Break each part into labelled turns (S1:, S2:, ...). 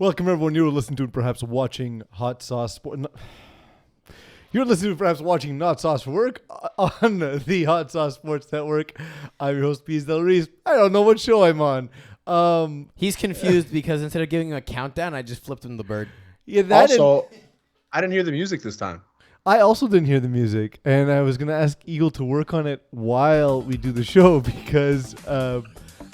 S1: Welcome, everyone. You're listening to and perhaps watching Hot Sauce Sport. You're listening to perhaps watching Not Sauce for Work on the Hot Sauce Sports Network. I'm your host, Piz Del Reese. I don't know what show I'm on.
S2: He's confused because instead of giving him a countdown, I just flipped him the bird.
S1: Yeah,
S3: I didn't hear the music this time.
S1: I also didn't hear the music, and I was going to ask Eagle to work on it while we do the show because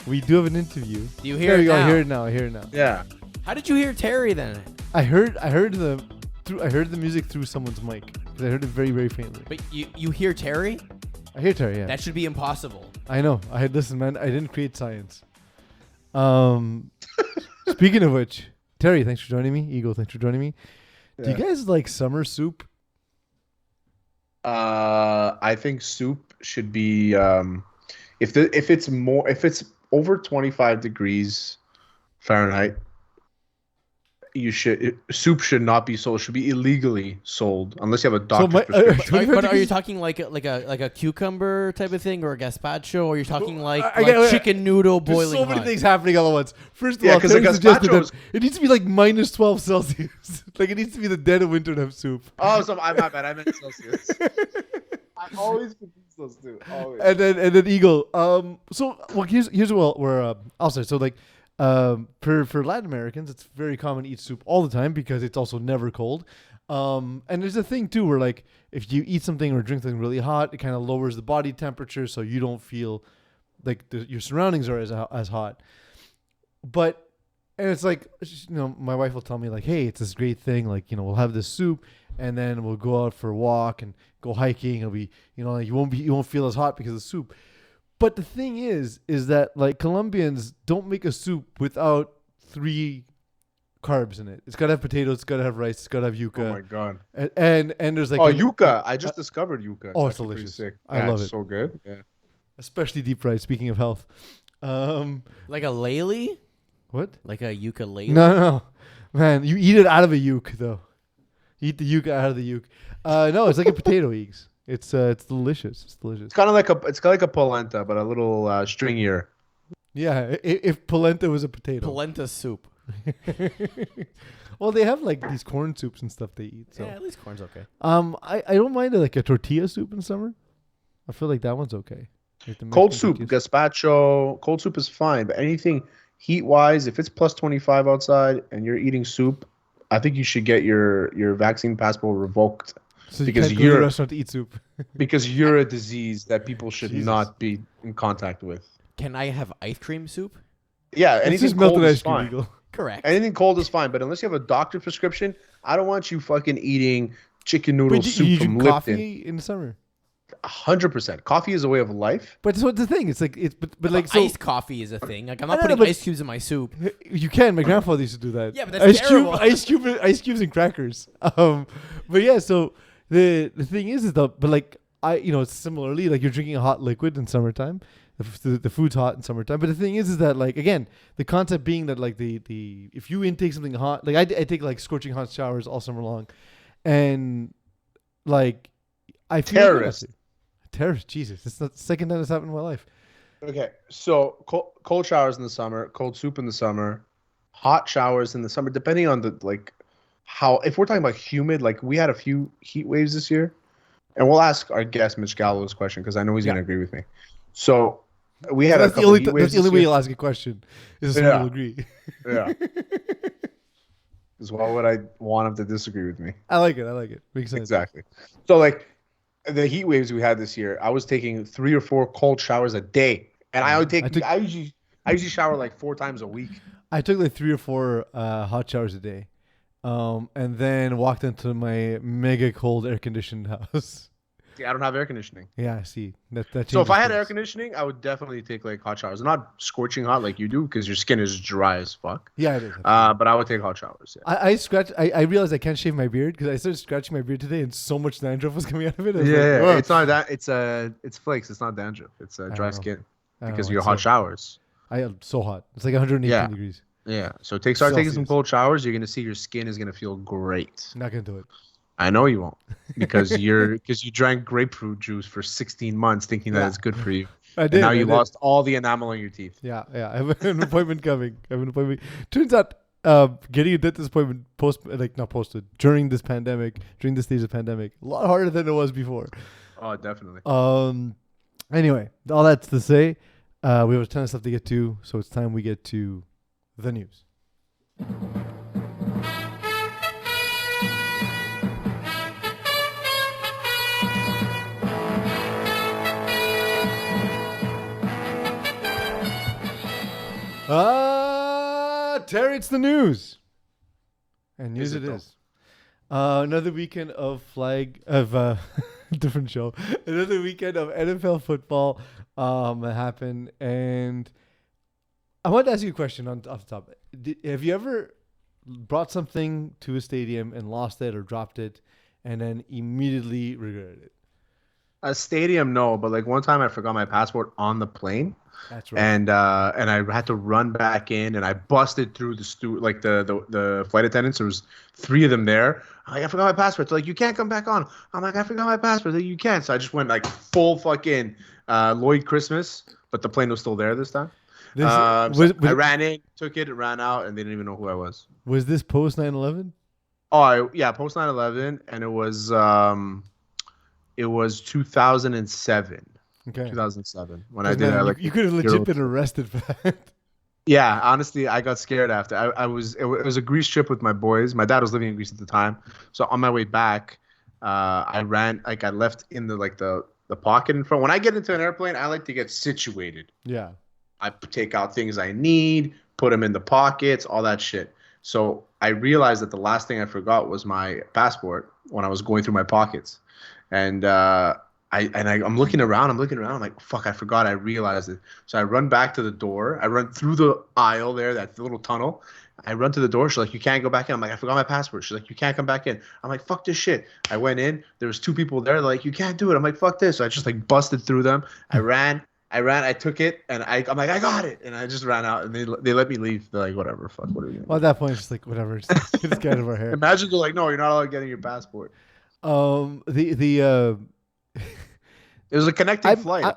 S1: we do have an interview.
S2: Do you hear it now?
S1: I hear it now.
S3: Yeah.
S2: How did you hear Terry then?
S1: I heard the music through someone's mic because I heard it very, very faintly.
S2: But you hear Terry?
S1: I hear Terry, yeah.
S2: That should be impossible.
S1: I know. Listen, man, I didn't create science. Speaking of which, Terry, thanks for joining me. Eagle, thanks for joining me. Yeah. Do you guys like summer soup?
S3: I think soup should be if it's over 25 degrees Fahrenheit, soup should not be sold. It should be illegally sold unless you have a doctor's prescription.
S2: But are you talking like a cucumber type of thing or a gazpacho, or you're talking like chicken noodle boiling?
S1: There's so many
S2: hot?
S1: things happening all at once. First of all, Terry suggested that it needs to be like minus 12 Celsius. Like it needs to be the dead of winter to have soup.
S3: Oh, so I'm not bad. I meant Celsius. I always confuse those two. Always.
S1: And then Eagle. Here's where I'll say. So like. For Latin Americans, it's very common to eat soup all the time because it's also never cold. And there's a thing too where like if you eat something or drink something really hot, it kind of lowers the body temperature, so you don't feel like your surroundings are as hot. And it's like, my wife will tell me like, hey, it's this great thing. Like, we'll have this soup and then we'll go out for a walk and go hiking. It'll be, like you won't feel as hot because of the soup. But the thing is that like Colombians don't make a soup without 3 carbs in it. It's gotta have potatoes, it's gotta have rice, it's gotta have yuca.
S3: Oh my god!
S1: And there's like
S3: yuca. I just discovered yuca.
S1: It's delicious.
S3: Sick.
S1: I love it.
S3: So good. Yeah.
S1: Especially deep fried. Speaking of health,
S2: like a lele?
S1: What?
S2: Like a ukulele?
S1: No, man. You eat it out of a uke though. You eat the yuca out of the uke. No, it's like a potato eggs. It's delicious. It's delicious.
S3: It's kind of like a polenta, but a little stringier.
S1: Yeah, if polenta was a potato.
S2: Polenta soup.
S1: Well, they have like these corn soups and stuff they eat. So.
S2: Yeah, at least corn's okay.
S1: I don't mind like a tortilla soup in summer. I feel like that one's okay. Like
S3: cold soup, gazpacho. Cold soup is fine, but anything heat-wise, if it's plus 25 outside and you're eating soup, I think you should get your vaccine passport revoked.
S1: So because you're to a restaurant to eat soup.
S3: Because you're a disease that people should not be in contact with.
S2: Can I have ice cream soup?
S3: Yeah, anything cold is fine.
S1: Eagle.
S2: Correct.
S3: Anything cold is fine, but unless you have a doctor prescription, I don't want you fucking eating chicken noodle soup from Lipton.
S1: Coffee in the summer.
S3: 100%. Coffee is a way of life.
S1: But that's what the thing. It's like
S2: iced coffee is a thing. Like I'm not putting ice cubes in my soup.
S1: You can. My grandfather used to do that.
S2: Yeah, but that's terrible.
S1: Ice cubes and crackers. But yeah, so. The thing is though, but like similarly, like you're drinking a hot liquid in summertime, the food's hot in summertime. But the thing is that like again, the concept being that like the if you intake something hot, like I take like scorching hot showers all summer long, and like I feel terrorist. Jesus, it's the second time that's happened in my life.
S3: Okay, so cold showers in the summer, cold soup in the summer, hot showers in the summer, depending on the like. If we're talking about humid, like we had a few heat waves this year, and we'll ask our guest Mitch Gallo this question because I know he's going to agree with me. So we had a couple heat waves.
S1: That's the only way you'll ask a question is if someone will agree.
S3: Yeah. Because why would I want him to disagree with me?
S1: I like it. Makes sense.
S3: Exactly. So like the heat waves we had this year, I was taking 3 or 4 cold showers a day, and I usually shower like 4 times a week.
S1: I took like 3 or 4 hot showers a day. And then walked into my mega cold air conditioned house.
S3: Yeah, I don't have air conditioning.
S1: Yeah, I see. That
S3: so if I had air conditioning, I would definitely take like hot showers. Not scorching hot like you do because your skin is dry as fuck.
S1: Yeah, it is.
S3: But I would take hot showers. Yeah.
S1: I realized I can't shave my beard because I started scratching my beard today and so much dandruff was coming out of it.
S3: Yeah. It's not that. It's flakes. It's not dandruff. It's dry skin because of your hot showers.
S1: I am so hot. It's like 118 degrees.
S3: Yeah, so start taking some cold showers. You're gonna see your skin is gonna feel great.
S1: Not gonna do it.
S3: I know you won't because you drank grapefruit juice for 16 months thinking that it's good for you.
S1: I did.
S3: And now you lost all the enamel on your teeth.
S1: Yeah. I have an appointment coming. Turns out getting a dentist appointment not posted during this pandemic, during this stage of pandemic, a lot harder than it was before.
S3: Oh, definitely.
S1: Anyway, all that's to say, we have a ton of stuff to get to, so it's time we get to the news. Terry, it's the news. And news it is. Another weekend of different show. Another weekend of NFL football happened, and I want to ask you a question off the top. Have you ever brought something to a stadium and lost it or dropped it, and then immediately regretted it?
S3: A stadium, no, but like one time I forgot my passport on the plane.
S1: That's right.
S3: And I had to run back in, and I busted through the flight attendants. There was 3 of them there. I'm like, I forgot my passport. They're like, you can't come back on. I'm like, I forgot my passport. They're like, you can't. So I just went like full fucking Lloyd Christmas, but the plane was still there this time. I ran in, took it, ran out, and they didn't even know who I was.
S1: Was this post 9/11?
S3: Oh, yeah, post 9/11, and it was 2007.
S1: Okay.
S3: 2007 when I did
S1: it. You could have legit been arrested for that.
S3: Yeah, honestly, I got scared after. It was a Greece trip with my boys. My dad was living in Greece at the time, so on my way back, I left in the pocket in front. When I get into an airplane, I like to get situated.
S1: Yeah.
S3: I take out things I need, put them in the pockets, all that shit. So I realized that the last thing I forgot was my passport when I was going through my pockets, and I'm looking around. I'm like, fuck, I forgot. I realized it. So I run back to the door. I run through the aisle there, that little tunnel. I run to the door. She's like, you can't go back in. I'm like, I forgot my passport. She's like, you can't come back in. I'm like, fuck this shit. I went in. There was 2 people there. They're like, you can't do it. I'm like, fuck this. So I just like busted through them. I ran. I took it, and I'm like, I got it. And I just ran out, and they let me leave. They're like, whatever, fuck, what are we doing?
S1: Well, at that point, it's just like, whatever. Just get out of our hair.
S3: Imagine they're like, no, you're not allowed getting your passport. It was a connecting flight.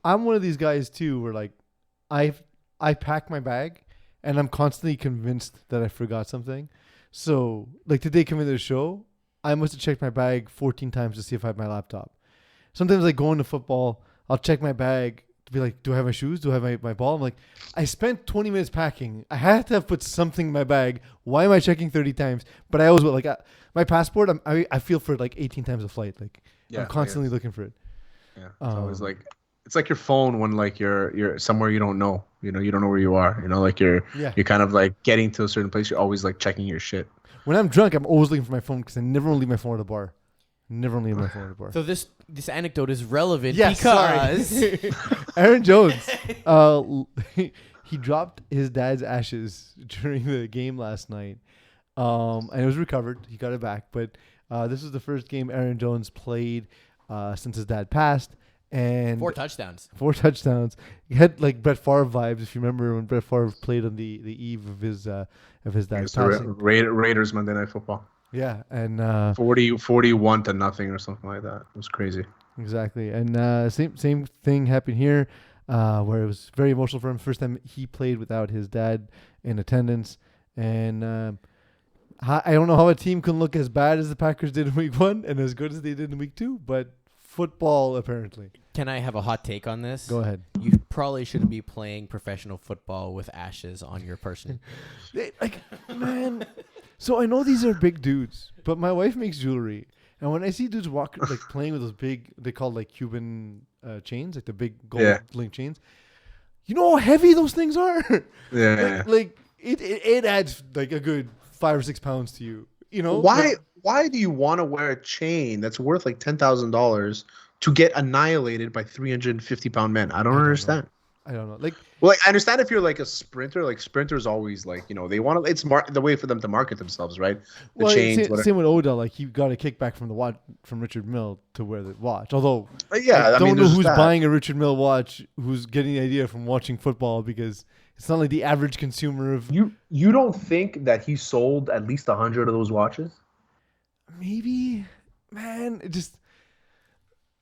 S1: I'm one of these guys too, where like I pack my bag, and I'm constantly convinced that I forgot something. So like today coming to the show, I must have checked my bag 14 times to see if I have my laptop. Sometimes like going to football, I'll check my bag to be like, do I have my shoes? Do I have my ball? I'm like, I spent 20 minutes packing. I had to have put something in my bag. Why am I checking 30 times? But I always will. Like my passport, I feel for it like 18 times a flight. Like I'm constantly looking for it.
S3: Yeah, it's always like it's like your phone when like you're somewhere you don't know. You know, you don't know where you are. You know, like you're kind of like getting to a certain place. You're always like checking your shit.
S1: When I'm drunk, I'm always looking for my phone because I never want to leave my phone at a bar. So
S2: this anecdote is relevant
S1: because Aaron Jones, he dropped his dad's ashes during the game last night, and it was recovered. He got it back, but this was the first game Aaron Jones played since his dad passed, and
S2: 4 touchdowns.
S1: 4 touchdowns. He had like Brett Favre vibes, if you remember when Brett Favre played on the eve of his dad's passing.
S3: Raiders Monday Night Football.
S1: Yeah, and
S3: 41 to nothing or something like that. It was crazy.
S1: Exactly, and same thing happened here, where it was very emotional for him. First time he played without his dad in attendance, and I don't know how a team can look as bad as the Packers did in Week 1 and as good as they did in Week 2, but football apparently.
S2: Can I have a hot take on this?
S1: Go ahead.
S2: You probably shouldn't be playing professional football with ashes on your person.
S1: Man. So I know these are big dudes, but my wife makes jewelry, and when I see dudes like playing with those big, they call like Cuban chains, like the big gold link chains. You know how heavy those things are.
S3: Yeah.
S1: Like it adds like a good 5 or 6 pounds to you. You know
S3: why? Why do you want to wear a chain that's worth like $10,000 to get annihilated by 350-pound men? I don't understand.
S1: I don't know. Like
S3: I understand if you're like a sprinter. Like sprinters always like they want to. It's the way for them to market themselves, right?
S1: Same with Odell. Like he got a kickback from the watch from Richard Mille to wear the watch. Although I don't know who's buying a Richard Mille watch, who's getting the idea from watching football, because it's not like the average consumer of.
S3: You don't think that he sold at least 100 of those watches?
S1: Maybe, man. It just.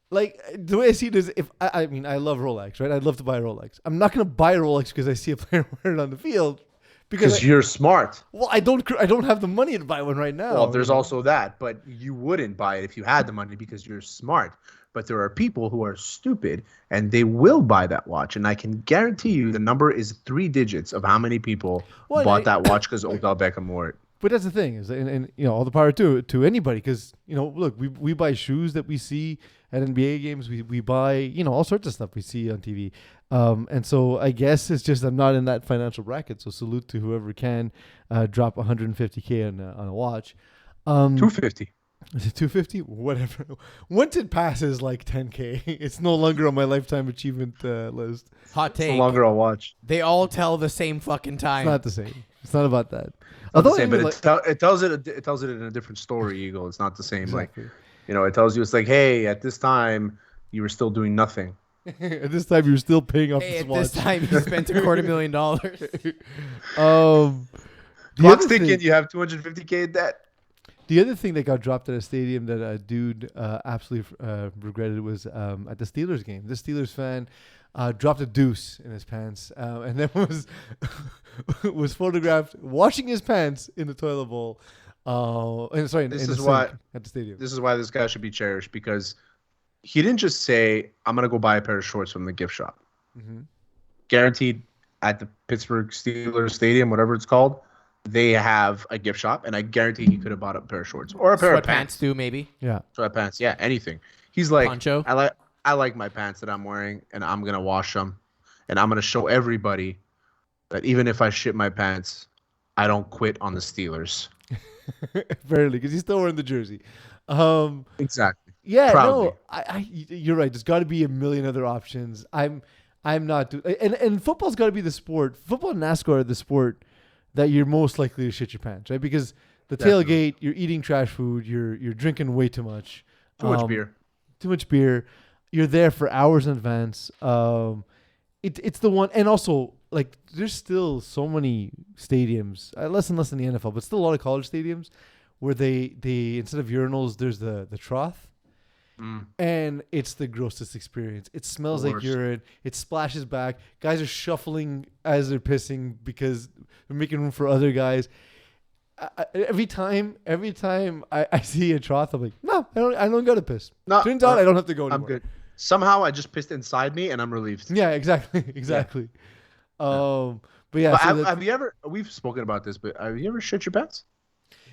S1: Like, the way I see it is, if I love Rolex, right? I'd love to buy a Rolex. I'm not going to buy a Rolex because I see a player wear it on the field,
S3: Because you're smart.
S1: Well, I don't have the money to buy one right now.
S3: Well, there's also that, but you wouldn't buy it if you had the money because you're smart. But there are people who are stupid and they will buy that watch, and I can guarantee you the number is 3 digits of how many people bought that watch because Odell Beckham wore it.
S1: But that's the thing is, and all the power to anybody, because look, we buy shoes that we see at NBA games. We buy all sorts of stuff we see on TV. And so I guess it's just I'm not in that financial bracket. So salute to whoever can drop 150K on a watch.
S3: 250.
S1: Is it 250? Whatever. Once it passes like 10K, it's no longer on my lifetime achievement list.
S2: Hot take.
S3: No longer a watch.
S2: They all tell the same fucking time.
S1: It's not the same. It's not about that.
S3: Not the same, but it tells it in a different story, Eagle. It's not the same.
S1: Exactly.
S3: Like, it tells you it's like, hey, at this time you were still doing nothing.
S1: At this time, you're still paying off this
S2: at
S1: watch.
S2: this time, you spent $250,000.
S3: Clock's ticking. You have 250K in debt.
S1: The other thing that got dropped at a stadium that a dude absolutely regretted was at the Steelers game. This Steelers fan dropped a deuce in his pants, and then was photographed washing his pants in the toilet bowl. At the stadium.
S3: This is why this guy should be cherished, because he didn't just say, "I'm gonna go buy a pair of shorts from the gift shop."
S1: Mm-hmm.
S3: Guaranteed at the Pittsburgh Steelers Stadium, whatever it's called, they have a gift shop, and I guarantee he could have bought a pair of shorts or a pair of pants
S2: too, maybe.
S1: Yeah,
S3: sweatpants. Yeah, anything. He's like,
S2: poncho.
S3: I like my pants that I'm wearing, and I'm gonna wash them, and I'm gonna show everybody that even if I shit my pants, I don't quit on the Steelers.
S1: barely, because he's still wearing the jersey.
S3: Exactly.
S1: Yeah,
S3: Proudly.
S1: no, you're right. There's got to be a million other options. I'm not and football's got to be the sport. Football and NASCAR are the sport that you're most likely to shit your pants, right? Because the tailgate, you're eating trash food, you're drinking way too much.
S3: Too much beer.
S1: Too much beer. You're there for hours in advance. It's the one, and also like there's still so many stadiums, less and less in the NFL, but still a lot of college stadiums where they instead of urinals, there's the trough. And it's the grossest experience. It smells like urine. It splashes back. Guys are shuffling as they're pissing because they're making room for other guys. Every time I see a trough, I'm like, no, I don't gotta piss. No, turns out I don't have to go anymore.
S3: I'm good. Somehow I just pissed inside me and I'm relieved.
S1: Yeah, exactly. But yeah.
S3: But have you ever? We've spoken about this, but have you ever shit your pants?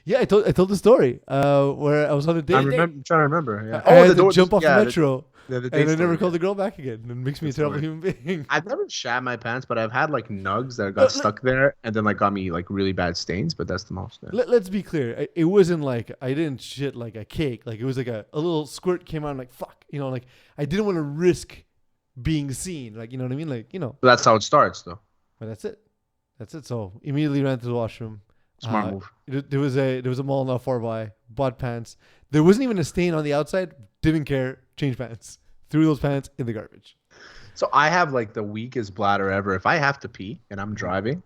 S1: Yeah, I told the story where I was on a date.
S3: I'm trying to remember. Yeah.
S1: I had to jump off the metro, and I never
S3: story.
S1: called the girl back again. It makes me a terrible human being.
S3: I've never shat my pants, but I've had like nugs that got stuck there, and then like got me like really bad stains. But that's the most. Yeah.
S1: Let's be clear. It wasn't like I didn't shit like a cake. Like it was like a little squirt came out. I'm like fuck, like I didn't want to risk being seen. Like you know what I mean? Like
S3: But that's how it starts, though.
S1: But that's it. So immediately ran to the washroom.
S3: Smart move.
S1: There was a mall not far by. Bought pants. There wasn't even a stain on the outside. Didn't care. Changed pants. Threw those pants in the garbage.
S3: So I have like the weakest bladder ever. If I have to pee and I'm driving,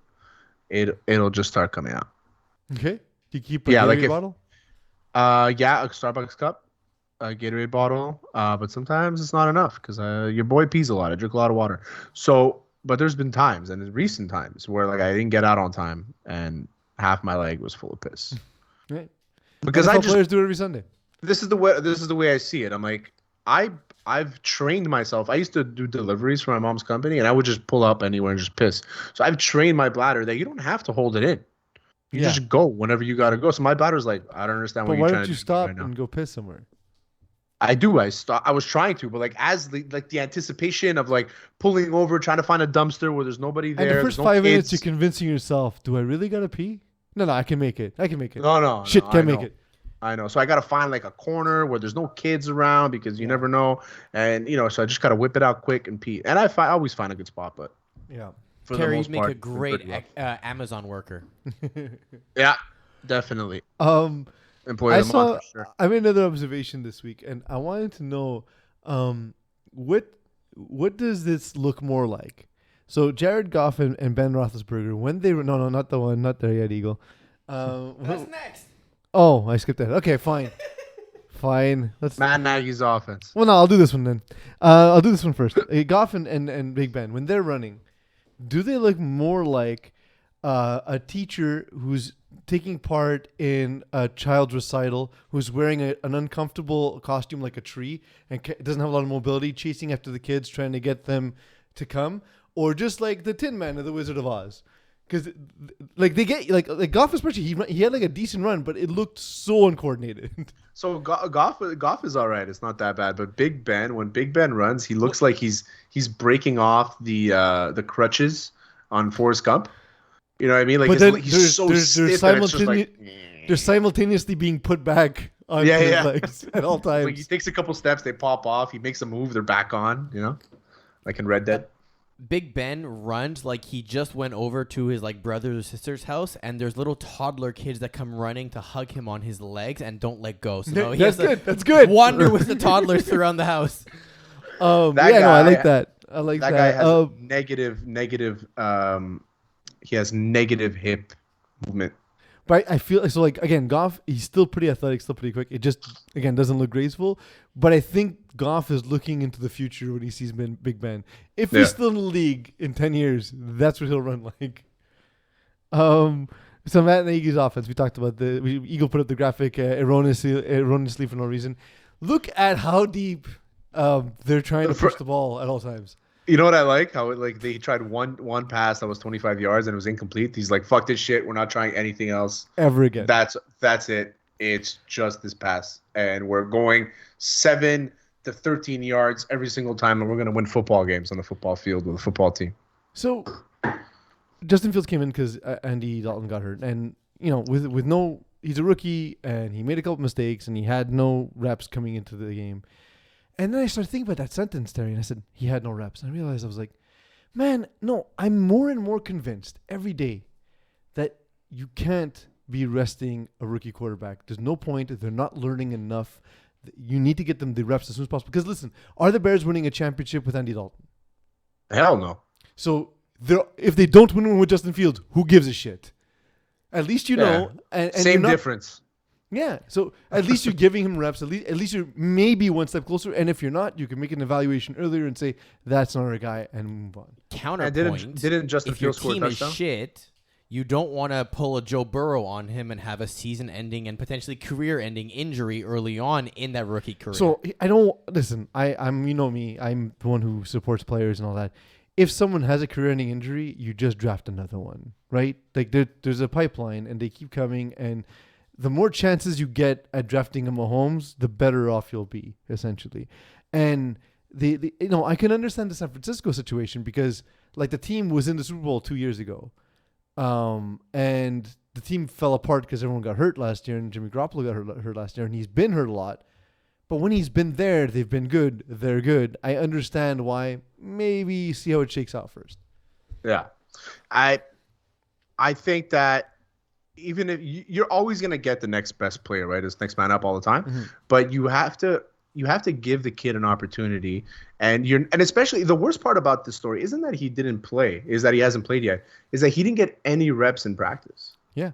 S3: it'll just start coming out.
S1: Okay. Do you keep a Gatorade bottle?
S3: Yeah, a Starbucks cup, a Gatorade bottle. But sometimes it's not enough because your boy pees a lot. I drink a lot of water. So, but there's been times, and in recent times, where like I didn't get out on time and half my leg was full of piss.
S1: Right.
S3: Because
S1: players do it every Sunday.
S3: This is the way I see it. I'm like, I've trained myself. I used to do deliveries for my mom's company, and I would just pull up anywhere and just piss. So I've trained my bladder that you don't have to hold it in. You just go whenever you gotta go. So my bladder's like, I don't understand what you're trying to do.
S1: Why don't you stop
S3: right
S1: and go piss somewhere?
S3: I do. I was trying to, but like as the anticipation of like pulling over, trying to find a dumpster where there's nobody there.
S1: And the first 5 minutes, you're convincing yourself, do I really gotta pee? No, I can make it.
S3: No.
S1: Shit, can't make it.
S3: I know. So I got to find like a corner where there's no kids around because you never know. And, so I just got to whip it out quick and pee. And I always find a good spot, but.
S1: Yeah.
S3: For
S2: Terry,
S3: the most
S2: you'd make
S3: part,
S2: a great Amazon worker.
S3: Yeah, definitely.
S1: Employee of the month for sure. I made another observation this week, and I wanted to know what does this look more like? So Jared Goff and Ben Roethlisberger, when they were not the one, not there yet, Eagle.
S2: What's next?
S1: Oh, I skipped that. Okay, fine. Let's
S3: Matt Nagy's offense.
S1: Well, no, I'll do this one then. I'll do this one first. Goff and Big Ben, when they're running, do they look more like a teacher who's taking part in a child's recital, who's wearing an uncomfortable costume like a tree and doesn't have a lot of mobility, chasing after the kids, trying to get them to come, or just like the Tin Man of the Wizard of Oz. Because like they get like Goff especially, he had like a decent run, but it looked so uncoordinated.
S3: So Goff is all right. It's not that bad. But Big Ben, when Big Ben runs, he looks like he's breaking off the crutches on Forrest Gump. You know what I mean? Like he's so stiff that it's just like
S1: they're simultaneously being put back on his legs at all times.
S3: Like he takes a couple steps, they pop off. He makes a move, they're back on. You know, like in Red Dead.
S2: Big Ben runs like he just went over to his like brother or sister's house, and there's little toddler kids that come running to hug him on his legs and don't let go. So now he has to
S1: That's good.
S2: wander with the toddlers around the house.
S1: I like that. I like that.
S3: That guy has negative. He has negative hip movement.
S1: But I feel so like again, Goff, he's still pretty athletic, still pretty quick. It just again doesn't look graceful. But I think Goff is looking into the future when he sees Big Ben. If he's still in the league in 10 years, that's what he'll run like. So Matt Nagy's offense, we talked about Eagle put up the graphic erroneously for no reason. Look at how deep they're trying to push the ball at all times.
S3: You know what I like? How they tried one pass that was 25 yards and it was incomplete. He's like, "Fuck this shit. We're not trying anything else
S1: ever again."
S3: That's it. It's just this pass, and we're going 7 to 13 yards every single time, and we're gonna win football games on the football field with a football team.
S1: So Justin Fields came in because Andy Dalton got hurt, and you know, with no, he's a rookie, and he made a couple mistakes, and he had no reps coming into the game. And then I started thinking about that sentence, Terry, and I said, he had no reps. And I realized, I was like, man, no, I'm more and more convinced every day that you can't be resting a rookie quarterback. There's no point. They're not learning enough. You need to get them the reps as soon as possible. Because listen, are the Bears winning a championship with Andy Dalton?
S3: Hell no.
S1: So if they don't win one with Justin Fields, who gives a shit? At least you know. And
S3: same difference.
S1: Yeah, so at least you're giving him reps. At least you're maybe one step closer. And if you're not, you can make an evaluation earlier and say that's not our guy and move on.
S2: Counterpoint:
S3: didn't Justin
S2: if your
S3: Fields score a
S2: team is
S3: touchdown?
S2: shit, you don't want to pull a Joe Burrow on him and have a season-ending and potentially career-ending injury early on in that rookie career.
S1: So I don't listen. I'm you know me. I'm the one who supports players and all that. If someone has a career-ending injury, you just draft another one, right? Like there's a pipeline, and they keep coming and. The more chances you get at drafting a Mahomes, the better off you'll be, essentially. And I can understand the San Francisco situation because like the team was in the Super Bowl 2 years ago. And the team fell apart because everyone got hurt last year and Jimmy Garoppolo got hurt last year and he's been hurt a lot. But when he's been there, they've been good. They're good. I understand why. Maybe see how it shakes out first.
S3: Yeah. I think that even if you're always going to get the next best player, right? It's next man up all the time. Mm-hmm. But you have to give the kid an opportunity. And especially the worst part about this story isn't that he didn't play, is that he hasn't played yet, is that he didn't get any reps in practice.
S1: Yeah.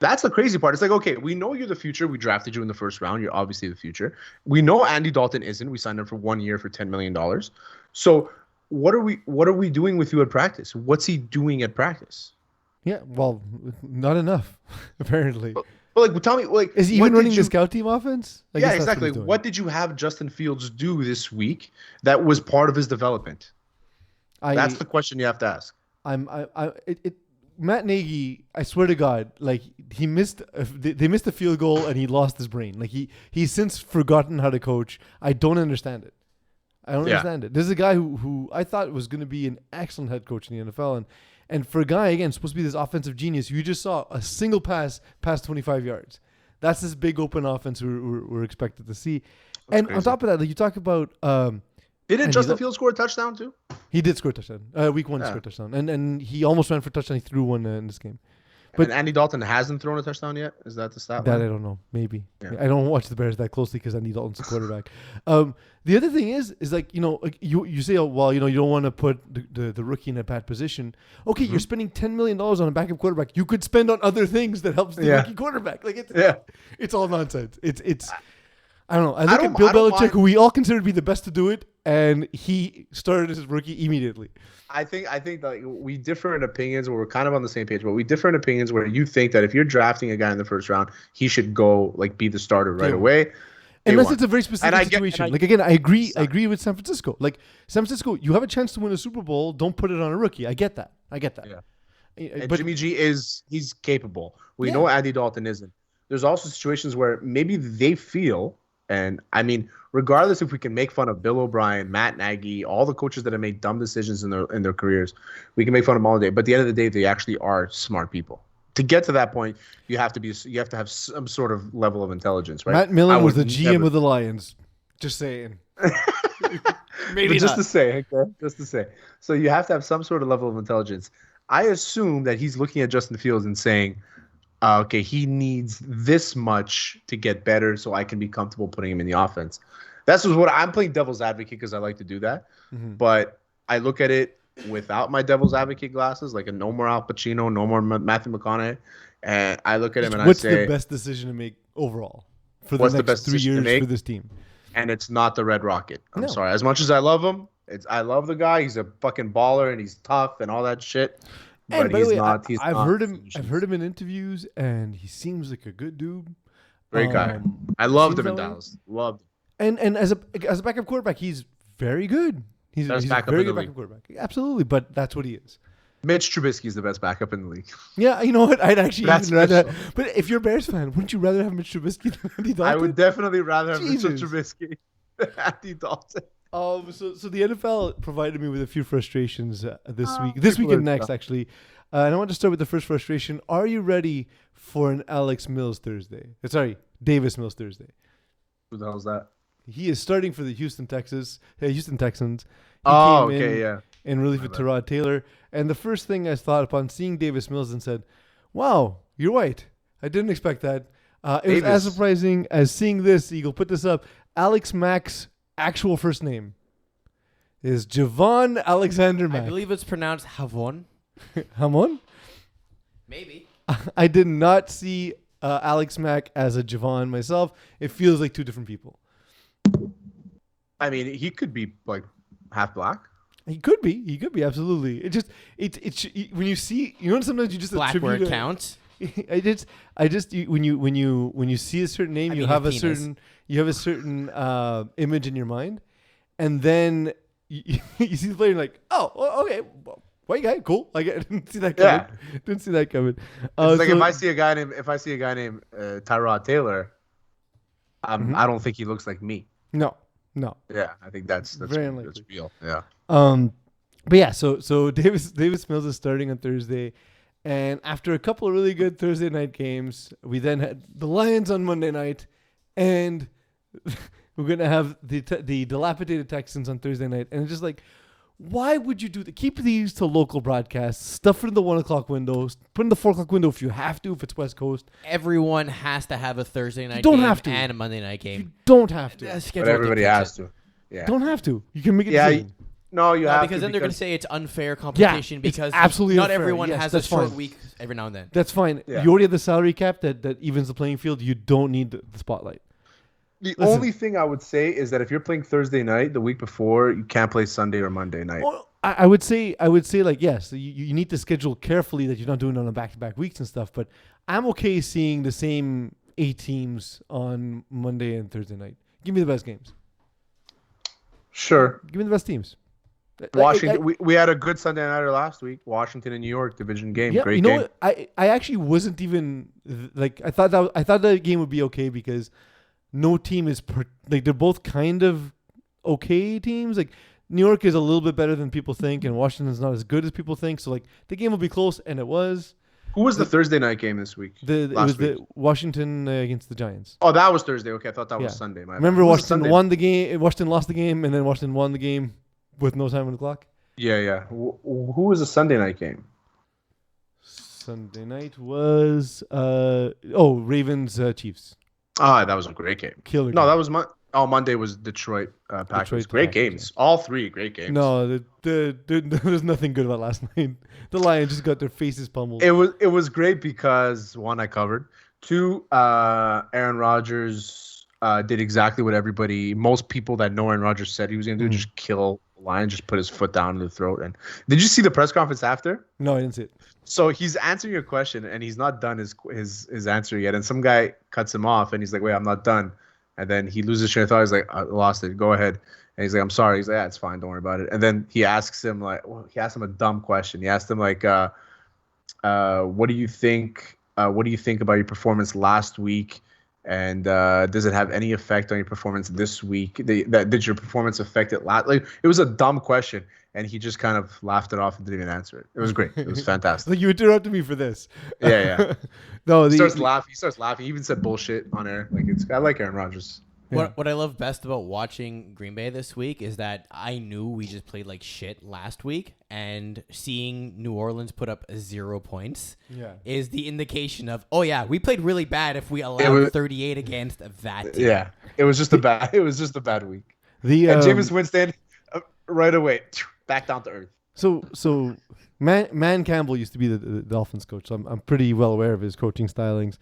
S3: That's the crazy part. It's like, okay, we know you're the future. We drafted you in the first round. You're obviously the future. We know Andy Dalton isn't. We signed him for 1 year for $10 million. So what are we doing with you at practice? What's he doing at practice?
S1: Yeah, well, not enough, apparently.
S3: But like, tell me, like,
S1: is he even running the scout team offense?
S3: Yeah, exactly. What did you have Justin Fields do this week that was part of his development? That's the question you have to ask.
S1: Matt Nagy, I swear to God, like they missed a field goal and he lost his brain. Like he's since forgotten how to coach. I don't understand it. I don't understand it. This is a guy who I thought was going to be an excellent head coach in the NFL, and for a guy, again, supposed to be this offensive genius, you just saw a single pass past 25 yards. That's this big open offense we're expected to see. That's and crazy. On top of that, like you talk about...
S3: Didn't Justin Fields score a touchdown too?
S1: He did score a touchdown. Week 1 he scored a touchdown. And he almost ran for a touchdown. He threw one in this game.
S3: But Andy Dalton hasn't thrown a touchdown yet? Is that the stat
S1: line?
S3: That
S1: I don't know. Maybe. Yeah. I don't watch the Bears that closely because Andy Dalton's the quarterback. The other thing is like, you know, like you say, oh, well, you know, you don't want to put the rookie in a bad position. Okay, you're spending $10 million on a backup quarterback. You could spend on other things that helps the rookie quarterback. Like it's all nonsense. It's I don't know. I look at Bill
S3: I don't
S1: Belichick,
S3: mind.
S1: who we all consider to be the best to do it, and he started as a rookie immediately.
S3: I think that we differ in opinions where we're kind of on the same page, but we differ in opinions where you think that if you're drafting a guy in the first round, he should go like be the starter right
S1: Day one.
S3: away.
S1: Unless
S3: one.
S1: it's a very specific situation. Like again, I agree with San Francisco. Like San Francisco, you have a chance to win a Super Bowl. Don't put it on a rookie. I get that.
S3: Yeah. And
S1: But
S3: Jimmy G he's capable. We know Andy Dalton isn't. There's also situations where maybe they feel, and I mean, regardless if we can make fun of Bill O'Brien, Matt Nagy, all the coaches that have made dumb decisions in their careers, we can make fun of them all day. But at the end of the day, they actually are smart people. To get to that point, you have to have some sort of level of intelligence, right?
S1: Matt Millen was the GM of the Lions. Just saying. Maybe
S3: just
S1: not.
S3: to say, okay? Just to say. So you have to have some sort of level of intelligence. I assume that he's looking at Justin Fields and saying, okay, he needs this much to get better so I can be comfortable putting him in the offense. That's what I'm playing devil's advocate because I like to do that.
S1: Mm-hmm.
S3: But I look at it without my devil's advocate glasses, like a no more Al Pacino, no more Matthew McConaughey. And I look at him and I say,
S1: what's the best decision to make overall for the next 3 years for this team?
S3: And it's not the Red Rocket. I'm
S1: No.
S3: sorry. As much as I love him, I love the guy. He's a fucking baller and he's tough and all that shit.
S1: And
S3: But
S1: by
S3: he's
S1: the way,
S3: not.
S1: I've heard him in interviews, and he seems like a good dude.
S3: Great guy. I loved him in
S1: seems that way.
S3: Dallas. Loved him.
S1: And as a backup quarterback, he's very good. He's a very good backup quarterback. Absolutely, but that's what he is.
S3: Mitch Trubisky is the best backup in the league.
S1: Yeah, you know what? I'd actually
S3: That's
S1: even rather.
S3: special.
S1: But if you're a Bears fan, wouldn't you rather have Mitch Trubisky than Andy Dalton?
S3: I would definitely rather have Mitchell
S1: Jesus.
S3: Trubisky than Andy Dalton.
S1: So the NFL provided me with a few frustrations this week and next, actually. And I want to start with the first frustration. Are you ready for an Davis Mills Thursday?
S3: Who the hell is that?
S1: He is starting for the Houston Texans. He
S3: Oh,
S1: came
S3: okay, yeah.
S1: in relief of Tyrod Taylor. And the first thing I thought upon seeing Davis Mills and said, wow, you're white. I didn't expect that. It was as surprising as seeing this. Eagle, put this up. Alex Mack's actual first name is Javon Alexander Mack.
S2: I believe it's pronounced Havon.
S1: Hamon?
S2: Maybe.
S1: I did not see Alex Mack as a Javon myself. It feels like two different people.
S3: I mean, he could be like half black.
S1: He could be absolutely. It's when you see, you know, sometimes you just
S2: Black word
S1: attribute
S2: counts.
S1: when you see a certain name, you have a certain image in your mind, and then you see the player and you're like, oh, okay, white guy, cool. Like I didn't see that coming.
S3: Yeah.
S1: Didn't see that coming.
S3: It's like if I see a guy named Tyrod Taylor, I don't think he looks like me.
S1: No.
S3: Yeah, I think that's
S1: Very unlikely.
S3: That's real. Yeah.
S1: But yeah, so Davis Mills is starting on Thursday, and after a couple of really good Thursday night games, we then had the Lions on Monday night, and we're gonna have the dilapidated Texans on Thursday night, and it's just like, why would you do that? Keep these to local broadcasts. Stuff it in the 1 o'clock windows. Put in the 4 o'clock window if you have to. If it's West Coast,
S2: Everyone has to have a Thursday night
S1: You don't
S2: game
S1: have to.
S2: and a Monday night
S1: you
S2: game.
S1: don't have to.
S3: But everybody has to. Yeah.
S1: Don't have to. You can make it.
S3: Yeah. No, you have
S2: Because
S3: to.
S2: then they're going to say it's unfair
S1: Yeah,
S2: competition
S1: it's
S2: because
S1: absolutely
S2: not
S1: unfair.
S2: everyone
S1: Yes,
S2: has a
S1: that's
S2: short
S1: fine.
S2: week every now and then.
S1: That's fine.
S3: Yeah.
S1: You already have the salary cap that evens the playing field. You don't need the spotlight.
S3: The
S1: Listen.
S3: only thing I would say is that if you're playing Thursday night the week before, you can't play Sunday or Monday night.
S1: Well, I would say like, yes, you need to schedule carefully that you're not doing it on back-to-back weeks and stuff. But I'm okay seeing the same 8 teams on Monday and Thursday night. Give me the best games.
S3: Sure.
S1: Give me the best teams.
S3: Washington. We had a good Sunday nighter last week. Washington and New York division game.
S1: Yeah,
S3: Great
S1: you know
S3: game.
S1: what? I actually wasn't even like I thought that game would be okay because no team is they're both kind of okay teams. Like New York is a little bit better than people think, and Washington's not as good as people think. So like the game will be close, and it was.
S3: Who was the Thursday night game this week?
S1: It was the Washington against the Giants.
S3: Oh, that was Thursday. Okay, I thought that was
S1: Yeah.
S3: Sunday. My
S1: Remember
S3: bad. Who was
S1: Washington
S3: Sunday?
S1: won the game. Washington lost the game, and then Washington won the game with no time on the clock.
S3: Yeah. Who was the Sunday night game?
S1: Sunday night was Ravens Chiefs.
S3: Ah, that was a great game.
S1: Killer.
S3: No,
S1: game.
S3: that was Monday was Detroit Packers.
S1: Detroit
S3: Great
S1: Packers,
S3: games. All 3 great games.
S1: No, there's nothing good about last night. The Lions just got their faces pummeled.
S3: It was great because 1, I covered. 2, Aaron Rodgers did exactly what most people that know Aaron Rodgers said he was going to do, just kill the Lions, just put his foot down in the throat. And did you see the press conference after?
S1: No, I didn't see it.
S3: So he's answering a question and he's not done his answer yet. And some guy cuts him off and he's like, wait, I'm not done. And then he loses train of thought. He's like, I lost it. Go ahead. And he's like, I'm sorry. He's like, yeah, it's fine. Don't worry about it. And then he asks him he asked him a dumb question. He asked him what do you think? What do you think about your performance last week? And does it have any effect on your performance this week? Did your performance affect it last? Like, it was a dumb question, and he just kind of laughed it off and didn't even answer it. It was great. It was fantastic.
S1: Like, you interrupted me for this.
S3: Yeah.
S1: No,
S3: he starts laughing. He starts laughing. He even said bullshit on air. Like, I like Aaron Rodgers.
S1: Yeah.
S2: What I love best about watching Green Bay this week is that I knew we just played like shit last week, and seeing New Orleans put up 0 points is the indication of, oh yeah, we played really bad if we allowed 38 against that team.
S3: Yeah, it was just a bad week. And Jameis Winston right away back down to earth.
S1: So Man Campbell used to be the Dolphins coach, so I'm pretty well aware of his coaching stylings,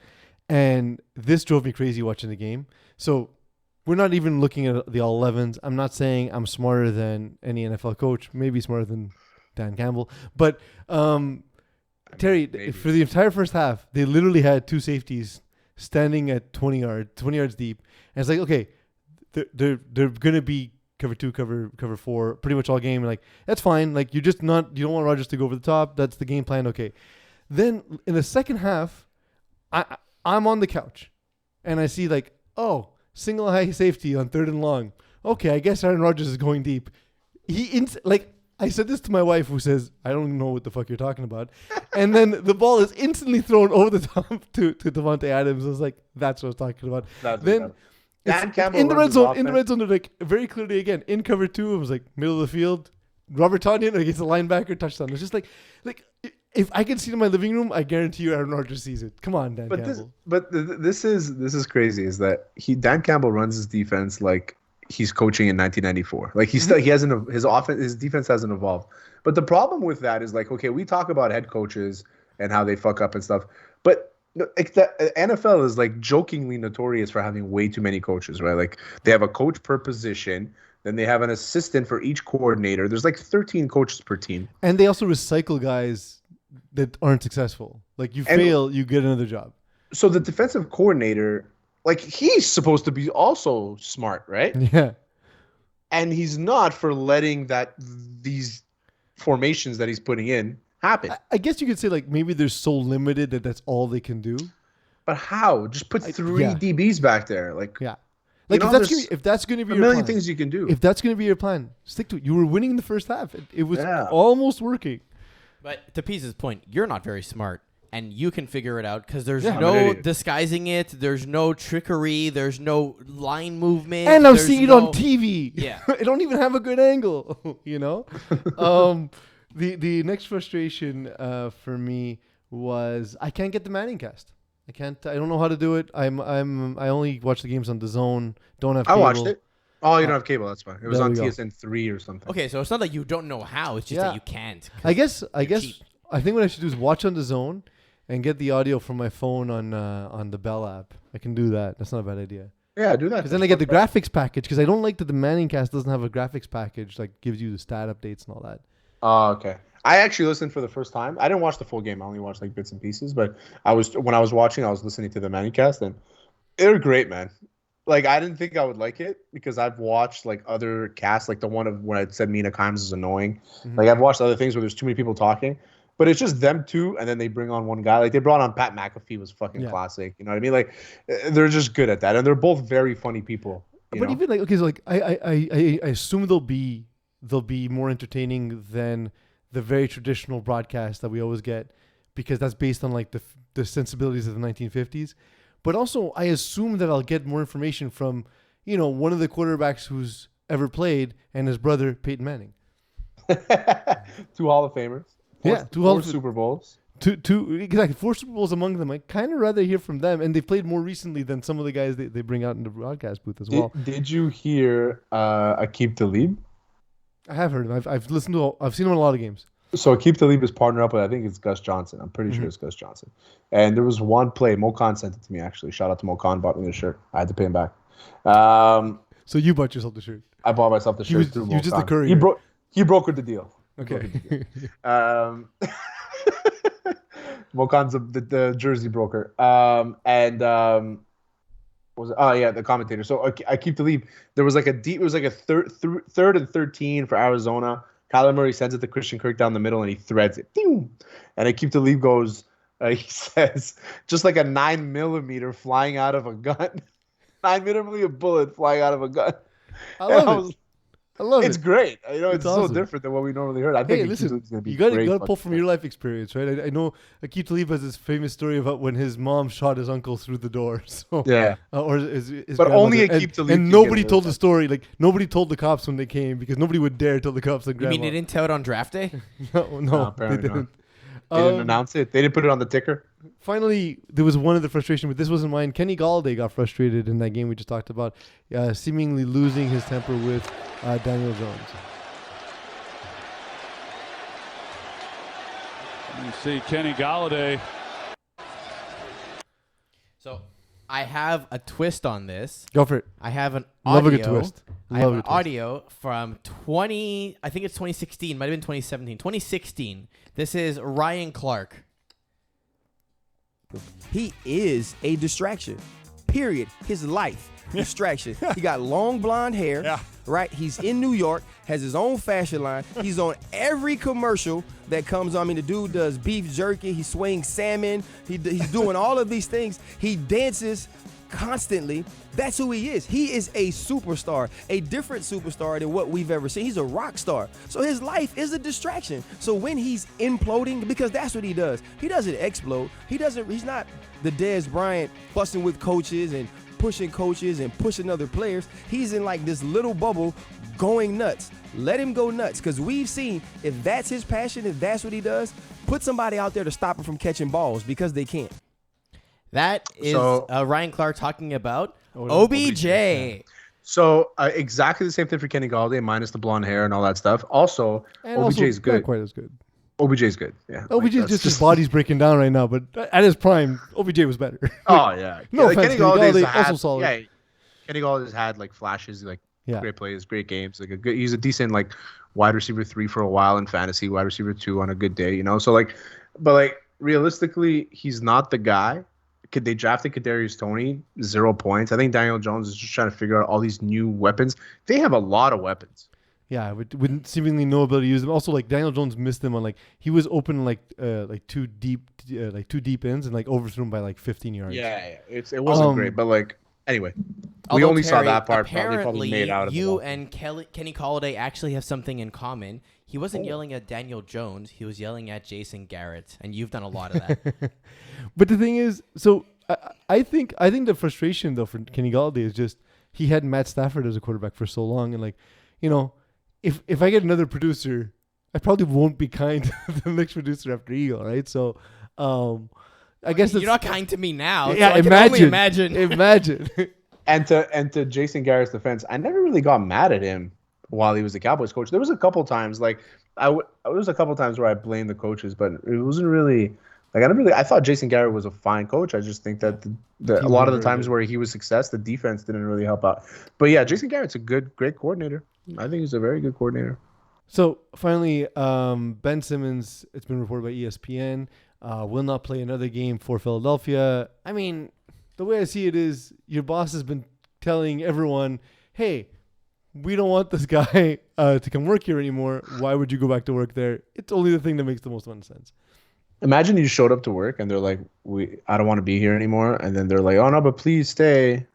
S1: and this drove me crazy watching the game. So we're not even looking at the all 11s. I'm not saying I'm smarter than any NFL coach, maybe smarter than Dan Campbell. But Terry, for the entire first half, they literally had two safeties standing at 20 yards deep. And it's like, okay, they're going to be cover 2, cover 4, pretty much all game. Like, that's fine. Like, you don't want Rodgers to go over the top. That's the game plan. Okay. Then in the second half, I'm on the couch and I see like, oh, single high safety on 3rd and long. Okay, I guess Aaron Rodgers is going deep. I said this to my wife, who says, I don't know what the fuck you're talking about. And then the ball is instantly thrown over the top to Devontae Adams. I was like, that's what I was talking about. Then Dan Campbell in the red zone, like very clearly again in cover 2. It was like middle of the field. Robert Tonyan against the linebacker, touchdown. It's just like if I can see it in my living room, I guarantee you Aaron Rodgers sees it. Come on, Dan Campbell.
S3: This is crazy. Is that Dan Campbell runs his defense like he's coaching in 1994. Like his defense hasn't evolved. But the problem with that is like, okay, we talk about head coaches and how they fuck up and stuff, but the NFL is like jokingly notorious for having way too many coaches, right? Like they have a coach per position. Then they have an assistant for each coordinator. There's like 13 coaches per team. And
S1: they also recycle guys that aren't successful. Like you fail, you get another job.
S3: So the defensive coordinator, like he's supposed to be also smart, right?
S1: Yeah.
S3: And he's not for letting these formations that he's putting in happen.
S1: I guess you could say like maybe they're so limited that that's all they can do.
S3: But how? Just put three DBs back there. Like,
S1: yeah. Like if that's going to be
S3: your plan, a million things you can do.
S1: If that's going to be your plan, stick to it. You were winning in the first half. It was almost working.
S2: But to Peace's point, you're not very smart, and you can figure it out because there's no disguising it. There's no trickery. There's no line movement.
S1: And I'm seeing it on TV.
S2: Yeah.
S1: I don't even have a good angle, you know? The next frustration for me was I can't get the Manning cast. I don't know how to do it. I only watch the games on DAZN. Don't have cable.
S3: I watched it. Oh, you don't have cable. That's fine. It was on TSN 3 or something.
S2: Okay, so it's not that you don't know how. It's just that you can't.
S1: I think what I should do is watch on DAZN and get the audio from my phone on the Bell app. I can do that. That's not a bad idea.
S3: Yeah, do that.
S1: Because then I get the graphics package. Because I don't like that the Manning cast doesn't have a graphics package like gives you the stat updates and all that.
S3: Oh, okay. I actually listened for the first time. I didn't watch the full game. I only watched like bits and pieces. But when I was watching, I was listening to the Manning cast, and they're great, man. Like I didn't think I would like it because I've watched like other casts, like the one of when I said Mina Kimes is annoying. Mm-hmm. Like I've watched other things where there's too many people talking, but it's just them two, and then they bring on one guy. Like they brought on Pat McAfee, was fucking classic. You know what I mean? Like they're just good at that, and they're both very funny people.
S1: But even like okay, so like I assume they'll be more entertaining than the very traditional broadcast that we always get, because that's based on like the sensibilities of the 1950s. But also, I assume that I'll get more information from, one of the quarterbacks who's ever played and his brother, Peyton Manning.
S3: 2 Hall of Famers. Four Super Bowls.
S1: Exactly, 4 Super Bowls among them. I kind of rather hear from them, and they've played more recently than some of the guys they bring out in the broadcast booth as well.
S3: Did you hear Aqib Talib?
S1: I have heard him. I've seen him in a lot of games.
S3: So Aqib Talib is partnered up with, I think it's Gus Johnson. I'm pretty sure it's Gus Johnson. And there was one play. Mo Khan sent it to me, actually. Shout out to Mo Khan, bought me the shirt. I had to pay him back.
S1: So you bought yourself the shirt.
S3: I bought myself the shirt through
S1: You just the
S3: Volkan.
S1: courier.
S3: He brokered the deal.
S1: Okay.
S3: Volkan's the jersey broker. What was it? Oh yeah, the commentator. So I keep to leave. There was like it was like a third and 13 for Arizona. Kyler Murray sends it to Christian Kirk down the middle, and he threads it. And I keep to leave goes. He says just like a 9mm flying out of a gun. 9mm bullet flying out of a gun.
S1: I love it. I love
S3: it's
S1: it.
S3: Great. You know, it's
S1: awesome.
S3: So different than what we normally heard. I think
S1: listen,
S3: gonna be
S1: you got
S3: great
S1: to pull from your life experience, right? I know Aqib Talib has this famous story about when his mom shot his uncle through the door. So
S3: yeah,
S1: or his
S3: but only Aqib Talib.
S1: And nobody told the story. Like nobody told the cops when they came because nobody would dare tell the cops. Like,
S2: you mean they didn't tell it on draft day?
S1: No, they didn't.
S3: They didn't announce it. They didn't put it on the ticker.
S1: Finally, there was one of the frustration, but this wasn't mine. Kenny Galladay got frustrated in that game we just talked about, seemingly losing his temper with Daniel Jones.
S4: You see Kenny Galladay.
S2: So I have a twist on this.
S1: Go for it.
S2: I have an
S1: Love
S2: audio.
S1: a good twist.
S2: I have an audio from I think it's 2016, might have been 2017. 2016. This is Ryan Clark.
S5: He is a distraction. Period. His life. Distraction. He got long blonde hair. Right? He's in New York, has his own fashion line. He's on every commercial that comes on. I mean, the dude does beef jerky. He swings salmon. He's doing all of these things. He dances constantly. That's who he is. He is a superstar, a different superstar than what we've ever seen. He's a rock star. So his life is a distraction. So when he's imploding, because that's what he does. He doesn't explode. He's not the Dez Bryant fussing with coaches and pushing coaches and pushing other players. He's in like this little bubble going nuts. Let him go nuts, because we've seen if that's his passion, if that's what he does, put somebody out there to stop him from catching balls because they can't.
S2: That is Ryan Clark talking about OBJ.
S3: So exactly the same thing for Kenny Galladay, minus the blonde hair and all that stuff. Also, OBJ is good.
S1: Not quite as good.
S3: OBJ is good. Yeah.
S1: OBJ is just his body's breaking down right now, but at his prime, OBJ was better.
S3: Oh yeah.
S1: No offense,
S3: Kenny Galladay's
S1: also solid.
S3: Yeah. Kenny Galladay's had like flashes, like great plays, great games. Like he's a decent like wide receiver 3 for a while in fantasy, wide receiver 2 on a good day, you know. So like, but like realistically, he's not the guy. They drafted Kadarius Toney, 0 points. I think Daniel Jones is just trying to figure out all these new weapons. They have a lot of weapons.
S1: Yeah, with seemingly no ability to use them. Also, like Daniel Jones missed them on like he was open like two deep ends and like overthrew him by like 15 yards.
S3: Yeah. It wasn't great, but like anyway, we only saw that part.
S2: Apparently,
S3: made out of
S2: you and Kenny Galladay actually have something in common. He wasn't yelling at Daniel Jones. He was yelling at Jason Garrett, and you've done a lot of that.
S1: But the thing is, so I think the frustration though for Kenny Galladay is just he had Matt Stafford as a quarterback for so long, and like, you know, if I get another producer, I probably won't be kind to the next producer after Eagle, right? So, I guess
S2: you're not kind to me now.
S1: Yeah,
S2: so I can only
S1: imagine.
S3: And to Jason Garrett's defense, I never really got mad at him while he was the Cowboys coach. There was a couple times like there was a couple times where I blamed the coaches, but it wasn't really like I thought Jason Garrett was a fine coach. I just think that a lot of the times where he was success, the defense didn't really help out. But yeah, Jason Garrett's a great coordinator. I think he's a very good coordinator.
S1: So finally, Ben Simmons, it's been reported by ESPN, will not play another game for Philadelphia. I mean, the way I see it is your boss has been telling everyone, hey, we don't want this guy to come work here anymore. Why would you go back to work there? It's only the thing that makes the most fun sense.
S3: Imagine you showed up to work and they're like, I don't want to be here anymore. And then they're like, oh no, but please stay.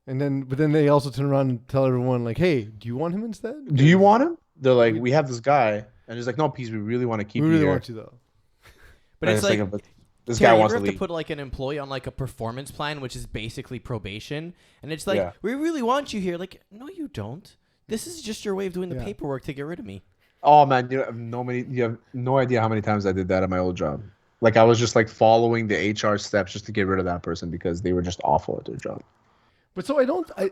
S1: But then they also turn around and tell everyone like, hey, do you want him instead?
S3: Do you want him? They're like, we have this guy. And he's like, no, please, we really want to keep you here.
S1: We really want you though.
S2: But it's like,
S3: this guy wants to
S2: have
S3: leave.
S2: to put like an employee on like a performance plan, which is basically probation. And it's like, we really want you here. Like, no, you don't. This is just your way of doing the paperwork to get rid of me.
S3: Oh man, you have no idea how many times I did that at my old job. Like I was just like following the HR steps just to get rid of that person because they were just awful at their job.
S1: But so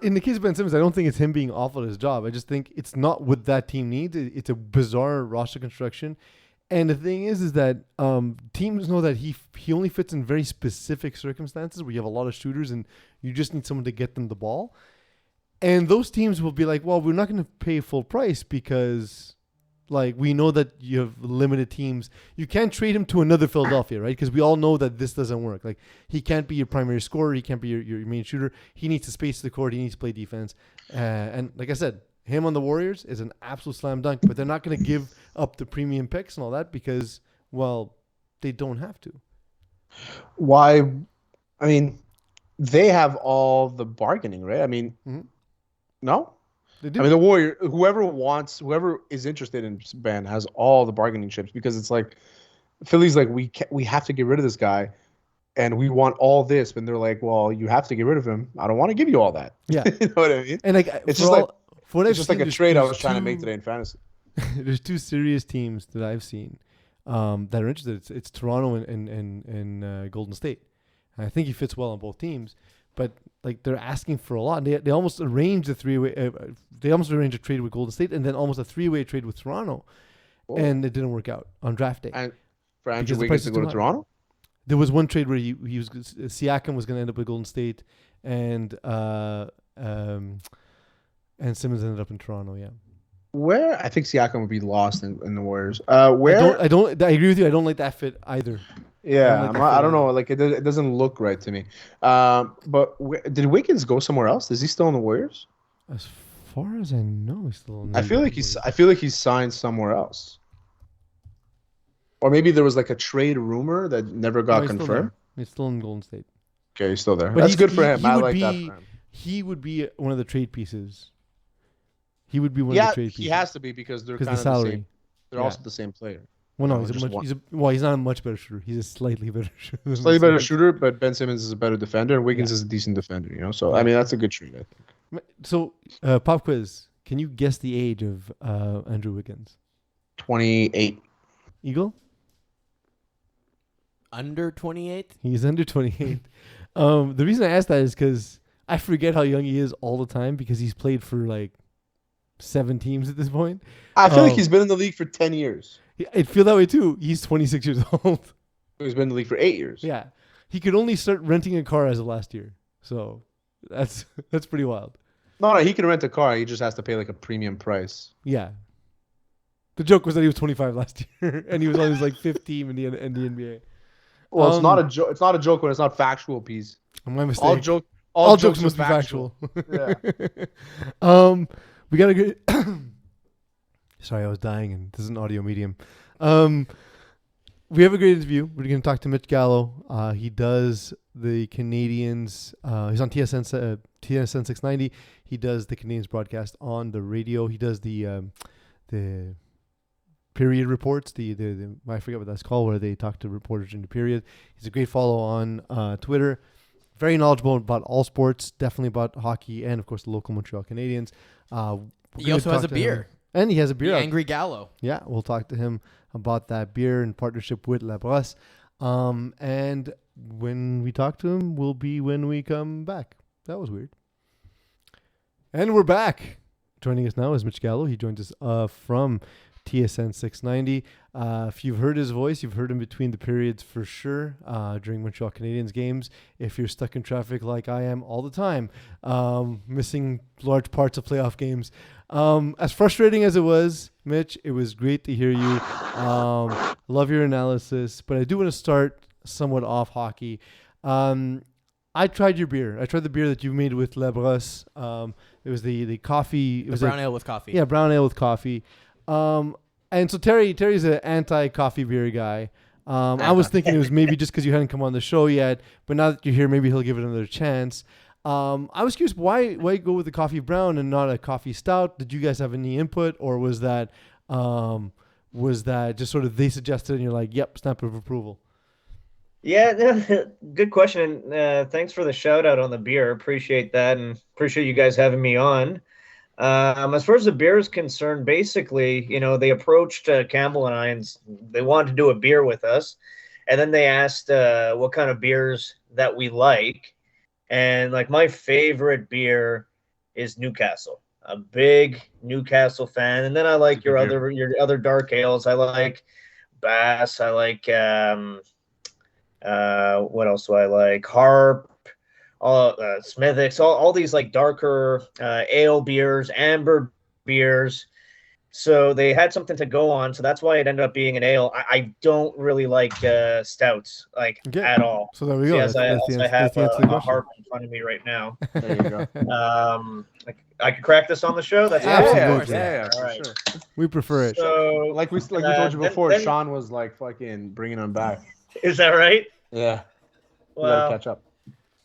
S1: in the case of Ben Simmons, I don't think it's him being awful at his job. I just think it's not what that team needs. It's a bizarre roster construction. And the thing is that teams know that he only fits in very specific circumstances where you have a lot of shooters and you just need someone to get them the ball. And those teams will be like, well, we're not going to pay full price because, like, we know that you have limited teams. You can't trade him to another Philadelphia, right? Because we all know that this doesn't work. Like, he can't be your primary scorer. He can't be your main shooter. He needs to space the court. He needs to play defense. And like I said, him on the Warriors is an absolute slam dunk. But they're not going to give up the premium picks and all that because, well, they don't have to.
S3: Why? I mean, they have all the bargaining, right? I mean, no?
S1: They do.
S3: I mean, the Warrior, whoever is interested in Ben has all the bargaining chips because it's like Philly's like, we have to get rid of this guy and we want all this. But they're like, well, you have to get rid of him. I don't want to give you all that.
S1: Yeah.
S3: You know what I mean?
S1: And like,
S3: it's just like a trade I was trying to make today in fantasy.
S1: There's two serious teams that I've seen that are interested. It's Toronto and Golden State. And I think he fits well on both teams. But like they're asking for a lot. They almost arranged a three-way. They almost arranged a trade with Golden State and then almost a three-way trade with Toronto, and it didn't work out on draft day.
S3: And for Andrew Wiggins to go to Toronto,
S1: there was one trade where he was Siakam was going to end up with Golden State, and Simmons ended up in Toronto. Yeah.
S3: Where I think Siakam would be lost in the Warriors. Where
S1: I agree with you. I don't like that fit either.
S3: Yeah, I don't know. Like it doesn't look right to me. But did Wiggins go somewhere else? Is he still in the Warriors?
S1: As far as I know, he's still in the
S3: I feel like he's signed somewhere else. Or maybe there was like a trade rumor that never got confirmed.
S1: He's still in Golden State.
S3: Okay, he's still there.
S1: But
S3: that's good for him. I like that for him.
S1: He would be one of the trade pieces. He would be one of the trade pieces.
S3: He has to be because they're kind of
S1: salary.
S3: the same. They're also the same player.
S1: Well, no, he's not a much better shooter. He's a slightly better shooter.
S3: Slightly better shooter, but Ben Simmons is a better defender, and Wiggins is a decent defender. You know, so I mean that's a good trade, I think.
S1: So, pop quiz: can you guess the age of Andrew Wiggins?
S3: 28.
S1: Eagle?
S2: Under 28?
S1: He's under 28. The reason I asked that is because I forget how young he is all the time because he's played for like 7 teams at this point.
S3: I feel like he's been in the league for 10 years.
S1: I feel that way too. He's 26 years old.
S3: He's been in the league for 8 years.
S1: Yeah. He could only start renting a car as of last year. So that's pretty wild.
S3: No, he can rent a car. He just has to pay like a premium price.
S1: Yeah. The joke was that he was 25 last year and he was on his like 5th team in the NBA.
S3: Well, it's not a joke. It's not a joke when it's not factual, Pease.
S1: My mistake.
S3: All jokes must be factual.
S1: Yeah. We got to get. Sorry, I was dying, and this is an audio medium. We have a great interview. We're going to talk to Mitch Gallo. He does the Canadians. He's on TSN 690. He does the Canadians broadcast on the radio. He does the period reports. The I forget what that's called, where they talk to reporters in the period. He's a great follow on Twitter. Very knowledgeable about all sports, definitely about hockey, and of course the local Montreal Canadiens.
S2: He also has a beer.
S1: And he has a beer.
S2: The Angry Gallo.
S1: Yeah, we'll talk to him about that beer in partnership with La Brosse. And when we talk to him will be when we come back. That was weird. And we're back. Joining us now is Mitch Gallo. He joins us from TSN 690. If you've heard his voice, you've heard him between the periods for sure during Montreal Canadiens games. If you're stuck in traffic like I am all the time, missing large parts of playoff games. As frustrating as it was, Mitch, it was great to hear you. Love your analysis, but I do want to start somewhat off hockey. I tried your beer. I tried the beer that you made with La Brosse. It was the coffee. It was
S2: brown ale with coffee.
S1: Yeah, brown ale with coffee. And so Terry's an anti-coffee beer guy. I was thinking it was maybe just because you hadn't come on the show yet, but now that you're here, maybe he'll give it another chance. I was curious, why go with the coffee brown and not a coffee stout? Did you guys have any input, or was that just sort of they suggested and you're like, yep, stamp of approval?
S6: Yeah, good question. Thanks for the shout out on the beer. Appreciate that, and appreciate you guys having me on. As far as the beer is concerned, basically, they approached Campbell and I, and they wanted to do a beer with us. And then they asked what kind of beers that we like. And like my favorite beer is Newcastle. A big Newcastle fan. And then I like your other dark ales. I like Bass. I like what else do I like? Harp, all Smithwick's, all these like darker ale beers, amber beers. So they had something to go on. So that's why it ended up being an ale. I don't really like stouts at all.
S1: So there we go.
S6: As I have a harp in front of me right now.
S3: There you go.
S6: I could crack this on the show. That's
S1: Absolutely.
S3: Yeah,
S6: all
S3: for
S6: right.
S3: sure.
S1: We prefer it.
S6: So
S3: Like we told you before,
S6: then,
S3: Sean was like fucking bringing him back.
S6: Is that right?
S3: Yeah. We
S6: Well,
S3: gotta catch up.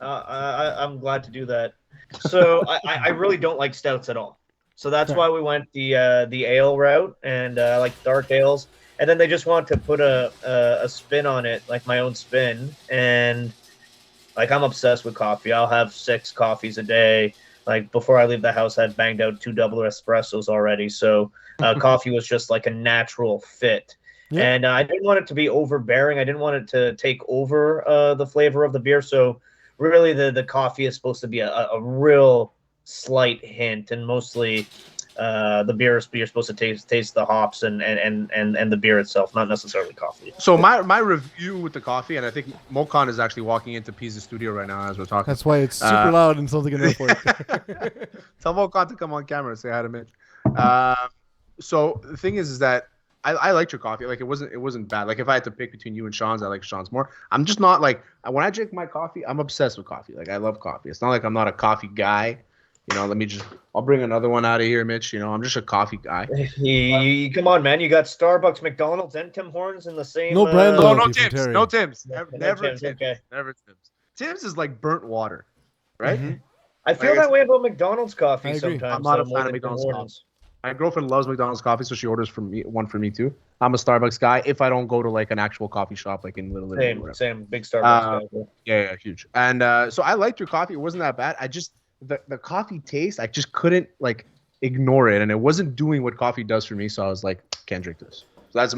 S6: I'm glad to do that. So I really don't like stouts at all. So that's why we went the ale route, and I like dark ales. And then they just want to put a spin on it, like my own spin. And like I'm obsessed with coffee. I'll have 6 coffees a day. Like before I leave the house, I'd banged out 2 double espressos already. So coffee was just like a natural fit. Yeah. And I didn't want it to be overbearing. I didn't want it to take over the flavor of the beer. So really the coffee is supposed to be a real slight hint, and mostly the beer you're supposed to taste the hops and the beer itself, not necessarily coffee.
S3: So my review with the coffee, and I think Mokan is actually walking into Pizza Studio right now as we're talking.
S1: That's why it's super loud and something in the airport.
S3: Tell Mokan to come on camera and say hi to Mitch. So the thing is that I liked your coffee. Like it wasn't bad. Like if I had to pick between you and Sean's, I like Sean's more. I'm just not like, when I drink my coffee, I'm obsessed with coffee. Like I love coffee. It's not like I'm not a coffee guy. You know, I'll bring another one out of here, Mitch. You know, I'm just a coffee guy.
S6: Come on, man. You got Starbucks, McDonald's, and Tim Hortons in the same.
S1: No brand
S3: no Tim's. No Tim's. Never
S6: Tim's.
S3: Tim's.
S6: Okay.
S3: Never Tim's. Tim's is like burnt water, right?
S1: Mm-hmm.
S6: I feel that way about McDonald's coffee sometimes.
S3: I'm not a fan of McDonald's coffee. My girlfriend loves McDonald's coffee, so she orders one for me too. I'm a Starbucks guy if I don't go to like an actual coffee shop, like in Little Italy.
S6: Same, big Starbucks guy.
S3: Yeah, huge. And so I liked your coffee. It wasn't that bad. I just the coffee taste, I just couldn't like ignore it, and it wasn't doing what coffee does for me. So I was like, can't drink this. So that's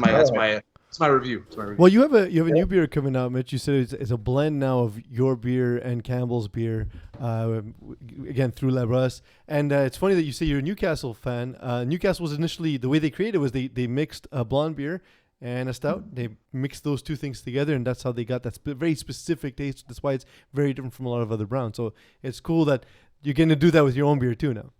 S3: my review.
S1: Well, you have a new beer coming out, Mitch. You said it's a blend now of your beer and Campbell's beer, again through La Brosse. And it's funny that you say you're a Newcastle fan. Newcastle was initially, the way they created it was they mixed a blonde beer and a stout. They mixed those two things together, and that's how they got that very specific taste. That's why it's very different from a lot of other browns. So it's cool that you're getting to do that with your own beer too now.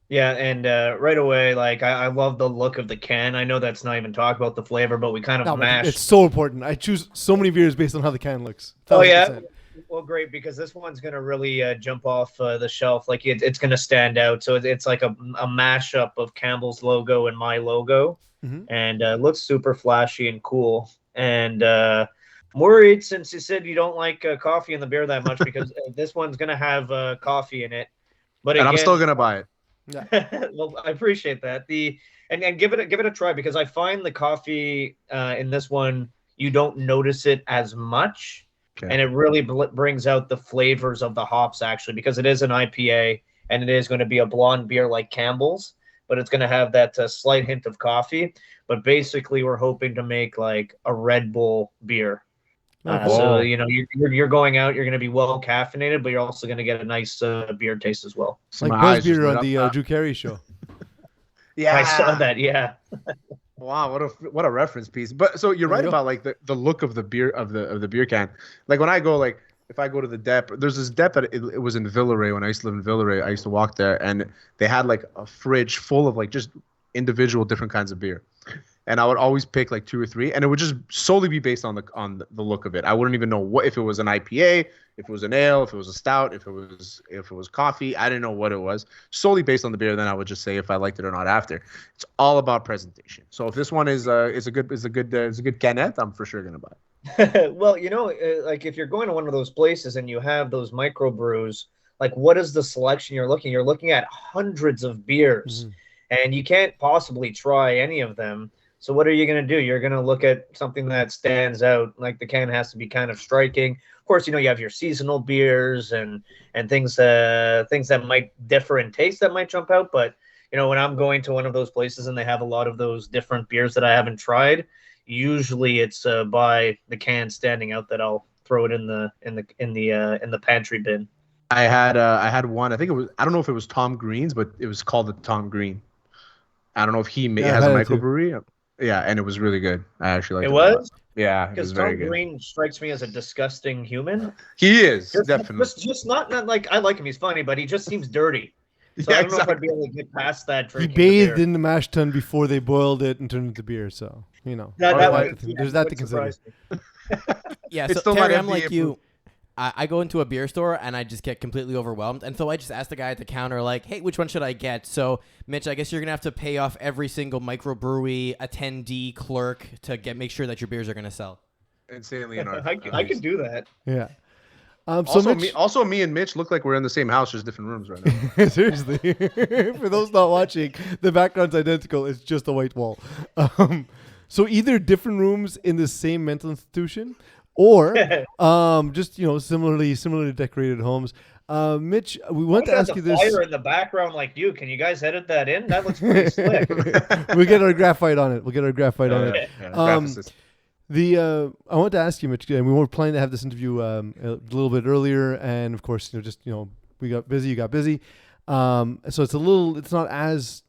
S6: Yeah, and right away, like I love the look of the can. I know that's not even talk about the flavor, but we kind of mashed.
S1: It's so important. I choose so many beers based on how the can looks. 1,000%.
S6: Oh yeah, well great, because this one's gonna really jump off the shelf. Like it's gonna stand out. So it's like a mashup of Campbell's logo and my logo, and looks super flashy and cool. And I'm worried, since you said you don't like coffee in the beer that much, because this one's gonna have coffee in it. But again,
S3: I'm still gonna buy it.
S6: Yeah. Well, I appreciate that. And give it a try, because I find the coffee in this one, you don't notice it as much, and it really brings out the flavors of the hops actually, because it is an IPA and it is going to be a blonde beer like Campbell's, but it's going to have that slight hint of coffee. But basically, we're hoping to make like a Red Bull beer. So you know, you're going out, you're going to be well caffeinated, but you're also going to get a nice beer taste as well.
S1: Like Buzz beer on the Drew Carey show.
S6: Yeah, I saw that. Yeah.
S3: Wow, what a reference piece. But so you're right about like the look of the beer of the beer can. Like when I go, like if I go to the dep, there's this dep that it was in Villeray when I used to live in Villeray. I used to walk there, and they had like a fridge full of like just individual different kinds of beer. And I would always pick like 2 or 3, and it would just solely be based on the look of it. I wouldn't even know what, if it was an IPA, if it was an ale, if it was a stout, if it was coffee. I didn't know what it was. Solely based on the beer, then I would just say if I liked it or not after. It's all about presentation. So if this one is a good canette, I'm for sure gonna buy it.
S6: Well, you know, like if you're going to one of those places and you have those microbrews, like what is the selection you're looking? You're looking at hundreds of beers, and you can't possibly try any of them. So what are you going to do? You're going to look at something that stands out. Like the can has to be kind of striking. Of course, you know, you have your seasonal beers and things that might differ in taste that might jump out. But, you know, when I'm going to one of those places and they have a lot of those different beers that I haven't tried, usually it's by the can standing out that I'll throw it in the pantry bin.
S3: I had one. I don't know if it was Tom Green's, but it was called the Tom Green. I don't know if he has a microbrewery. Yeah, and it was really good. I actually liked
S6: It
S3: it a lot.
S6: was?
S3: Yeah, it
S6: Because
S3: was very
S6: Tom
S3: good.
S6: Green strikes me as a disgusting human.
S3: He is
S6: Just,
S3: definitely.
S6: just not like I like him. He's funny, but he just seems dirty. So
S3: Yeah,
S6: I don't know if I'd
S3: exactly.
S6: be able to get past that
S1: He
S6: drinking the
S1: bathed
S6: beer.
S1: in the mash tun before they boiled it and turned it into beer. So
S6: That,
S3: Oh,
S6: that
S3: like-
S6: would, yeah,
S1: there's that
S6: would
S1: to consider.
S6: surprise me.
S2: Yeah,
S3: It's
S2: so
S3: still
S2: Terry,
S3: not
S2: I'm like
S3: FDA
S2: you. I go into a beer store and I just get completely overwhelmed. And so I just ask the guy at the counter, like, hey, which one should I get? So, Mitch, I guess you're going to have to pay off every single microbrewery attendee clerk to make sure that your beers are going to sell.
S3: Insanely annoying.
S6: I could do that.
S1: Yeah. So
S3: Also,
S1: Mitch,
S3: me and Mitch look like we're in the same house, just different rooms right now.
S1: seriously, for those not watching, the background's identical. It's just a white wall. So either different rooms in the same mental institution, or just similarly decorated homes. Mitch, we want to ask you this.
S6: Fire in the background like you. Can you guys edit that in? That looks pretty slick.
S1: We'll get our graphite on it.
S3: Graphicist.
S1: I want to ask you, Mitch, and we were planning to have this interview a little bit earlier, and of course, we got busy. You got busy, so it's not as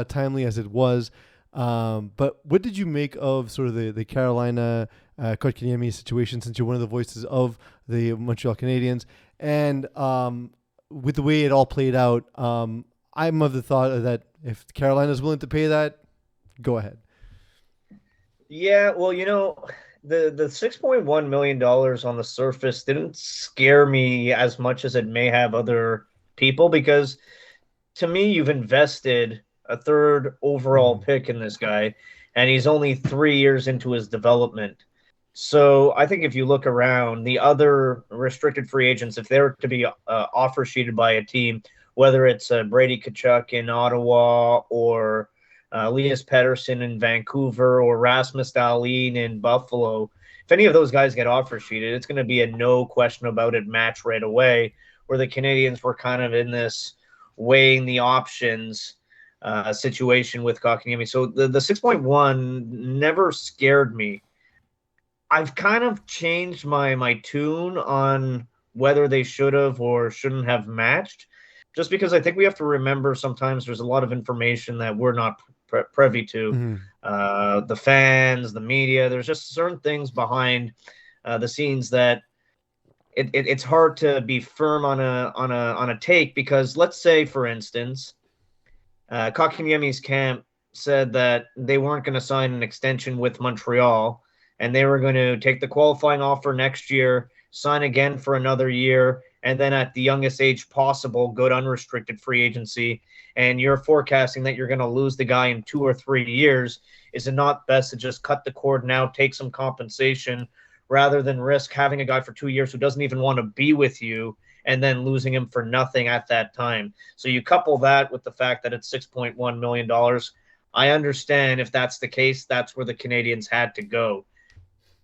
S1: timely as it was. But what did you make of sort of the Carolina Kotkaniemi situation, since you're one of the voices of the Montreal Canadiens, and with the way it all played out, I'm of the thought that if Carolina's willing to pay that, go ahead.
S6: Yeah, well, the $6.1 million on the surface didn't scare me as much as it may have other people, because to me, you've invested a third overall pick in this guy, and he's only 3 years into his development. So I think if you look around, the other restricted free agents, if they're to be offer sheeted by a team, whether it's Brady Tkachuk in Ottawa or Elias Pettersson in Vancouver or Rasmus Dahlin in Buffalo, if any of those guys get offer sheeted, it's going to be a no question about it match right away, where the Canadians were kind of in this weighing the options situation with Kotkaniemi. So the 6.1 never scared me. I've kind of changed my tune on whether they should have or shouldn't have matched, just because I think we have to remember sometimes there's a lot of information that we're not privy to.
S1: Mm-hmm.
S6: The fans, the media, there's just certain things behind the scenes that it's hard to be firm on a take, because let's say, for instance, Kotkaniemi's camp said that they weren't going to sign an extension with Montreal, and they were going to take the qualifying offer next year, sign again for another year, and then at the youngest age possible, go to unrestricted free agency. And you're forecasting that you're going to lose the guy in 2 or 3 years. Is it not best to just cut the cord now, take some compensation, rather than risk having a guy for 2 years who doesn't even want to be with you and then losing him for nothing at that time? So you couple that with the fact that it's $6.1 million. I understand if that's the case, that's where the Canadians had to go.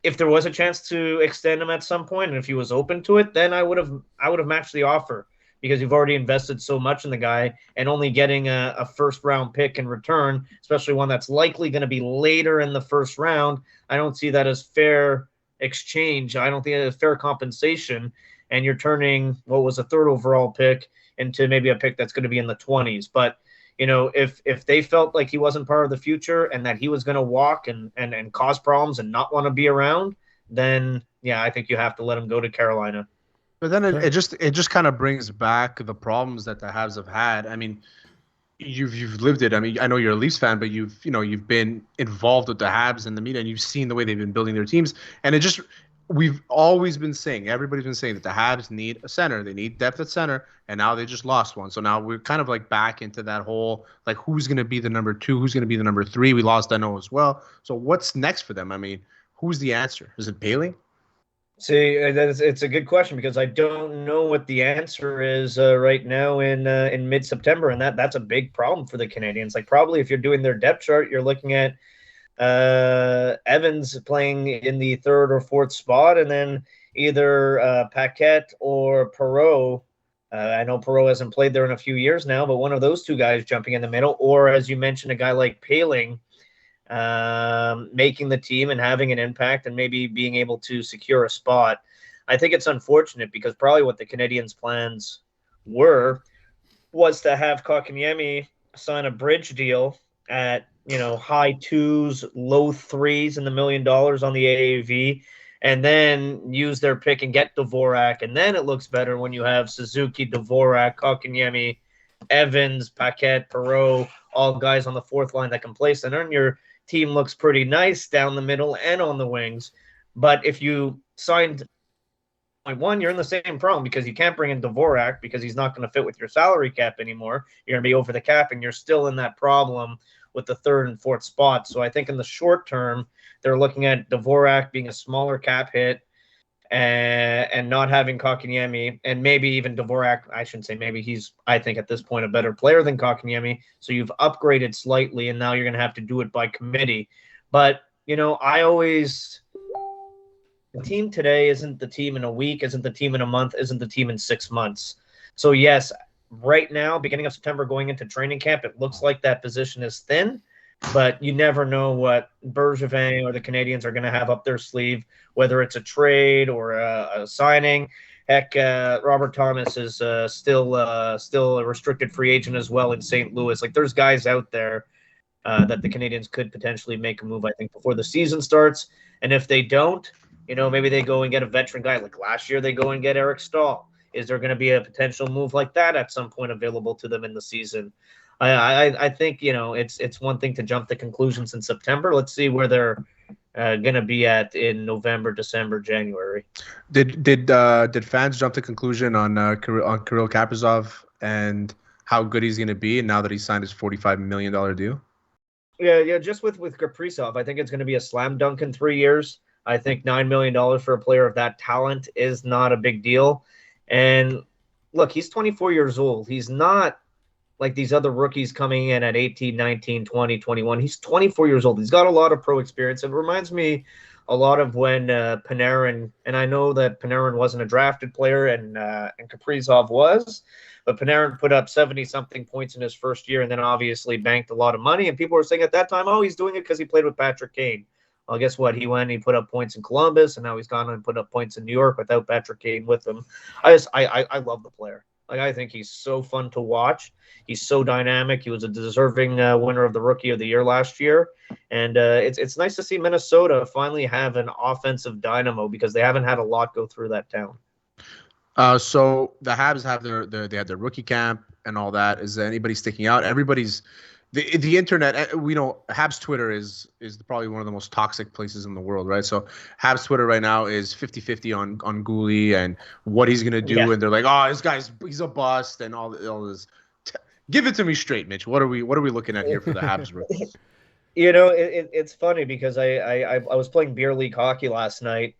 S6: If there was a chance to extend him at some point, and if he was open to it, then I would have matched the offer, because you've already invested so much in the guy, and only getting a first round pick in return, especially one that's likely going to be later in the first round, I don't see that as fair exchange. I don't think it's fair compensation, and you're turning what was a third overall pick into maybe a pick that's going to be in the 20s. But if they felt like he wasn't part of the future and that he was going to walk and cause problems and not want to be around, then yeah, I think you have to let him go to Carolina.
S3: But then it just kind of brings back the problems that the Habs have had. I mean, you've lived it. I mean, I know you're a Leafs fan, but you've been involved with the Habs and the media, and you've seen the way they've been building their teams. And we've always been saying, everybody's been saying that the Habs need a center. They need depth at center, and now they just lost one. So now we're kind of like back into that whole, like, who's going to be the number 2? Who's going to be the number 3? We lost Dano as well. So what's next for them? I mean, who's the answer? Is it Bailey?
S6: See, it's a good question, because I don't know what the answer is right now in mid-September, and that's a big problem for the Canadians. Like, probably if you're doing their depth chart, you're looking at Evans playing in the 3rd or 4th spot, and then either Paquette or Perreault. I know Perreault hasn't played there in a few years now, but one of those two guys jumping in the middle, or as you mentioned, a guy like Paling making the team and having an impact and maybe being able to secure a spot. I think it's unfortunate, because probably what the Canadians' plans was to have Kotkaniemi sign a bridge deal at high twos, low threes in the $1 million on the AAV, and then use their pick and get Dvorak. And then it looks better when you have Suzuki, Dvorak, Kotkaniemi, Evans, Paquette, Perreault, all guys on the fourth line that can play center. And your team looks pretty nice down the middle and on the wings. But if you signed one, you're in the same problem because you can't bring in Dvorak because he's not going to fit with your salary cap anymore. You're going to be over the cap, and you're still in that problem with the third and fourth spot. So I think in the short term, they're looking at Dvorak being a smaller cap hit and not having Kotkaniemi, and maybe even Dvorak. I shouldn't say maybe, he's, I think at this point, a better player than Kotkaniemi. So you've upgraded slightly, and now you're going to have to do it by committee. But, I always... The team today isn't the team in a week, isn't the team in a month, isn't the team in 6 months. So, yes, right now, beginning of September, going into training camp, it looks like that position is thin, but you never know what Bergevin or the Canadians are going to have up their sleeve, whether it's a trade or a signing. Heck, Robert Thomas is still a restricted free agent as well in St. Louis. Like, there's guys out there that the Canadians could potentially make a move, I think, before the season starts. And if they don't, maybe they go and get a veteran guy. Like last year, they go and get Eric Stahl. Is there going to be a potential move like that at some point available to them in the season? I think, it's one thing to jump to conclusions in September. Let's see where they're going to be at in November, December, January.
S3: Did fans jump to conclusion on Kirill Kaprizov and how good he's going to be, and now that he signed his $45 million deal?
S6: Yeah. Just with Kaprizov, I think it's going to be a slam dunk in 3 years. I think $9 million for a player of that talent is not a big deal. And look, he's 24 years old. He's not like these other rookies coming in at 18, 19, 20, 21. He's 24 years old. He's got a lot of pro experience. It reminds me a lot of when Panarin, and I know that Panarin wasn't a drafted player and Kaprizov was, but Panarin put up 70-something points in his first year and then obviously banked a lot of money. And people were saying at that time, oh, he's doing it because he played with Patrick Kane. Well, guess what? He went and he put up points in Columbus, and now he's gone and put up points in New York without Patrick Kane with him. I love the player. Like, I think he's so fun to watch. He's so dynamic. He was a deserving winner of the Rookie of the Year last year, and it's nice to see Minnesota finally have an offensive dynamo because they haven't had a lot go through that town.
S3: So the Habs have they had their rookie camp and all that. Is anybody sticking out? Everybody's. The internet, we know Habs Twitter is probably one of the most toxic places in the world, right? So Habs Twitter right now is 50-50 on Gouli and what he's gonna do, yeah. And they're like, oh, he's a bust and all this. Give it to me straight, Mitch. What are we looking at here for the Habs rookies?
S6: It's funny because I was playing beer league hockey last night,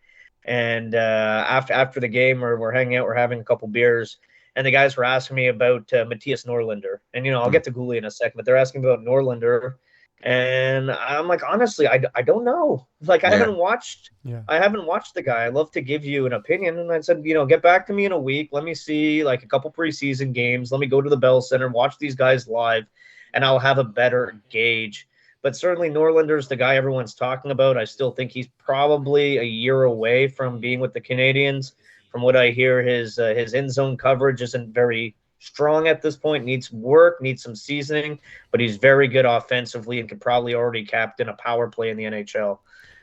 S6: and after the game, we're hanging out, we're having a couple beers. And the guys were asking me about Matthias Norlinder. And, I'll get to Gouli in a second, but they're asking about Norlinder. And I'm like, honestly, I don't know. Like, I haven't watched the guy. I'd love to give you an opinion. And I said, get back to me in a week. Let me see, like, a couple preseason games. Let me go to the Bell Center, watch these guys live, and I'll have a better gauge. But certainly Norlinder's the guy everyone's talking about. I still think he's probably a year away from being with the Canadians. From what I hear, his in-zone coverage isn't very strong at this point. Needs work, needs some seasoning, but he's very good offensively and could probably already captain a power play in the NHL.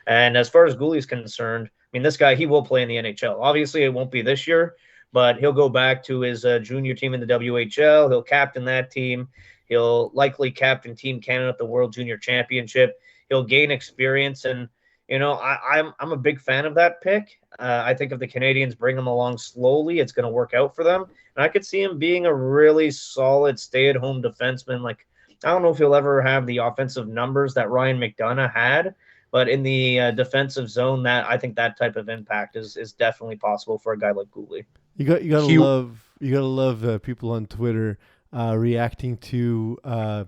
S6: And as far as Gouli's concerned, I mean, this guy, he will play in the NHL. Obviously, it won't be this year, but he'll go back to his junior team in the WHL. He'll captain that team. He'll likely captain Team Canada at the World Junior Championship. He'll gain experience, and I'm a big fan of that pick. I think if the Canadians bring him along slowly, it's going to work out for them. And I could see him being a really solid stay-at-home defenseman. Like, I don't know if he'll ever have the offensive numbers that Ryan McDonough had, but in the defensive zone, I think that type of impact is definitely possible for a guy like Gouli.
S1: You gotta love people on Twitter reacting to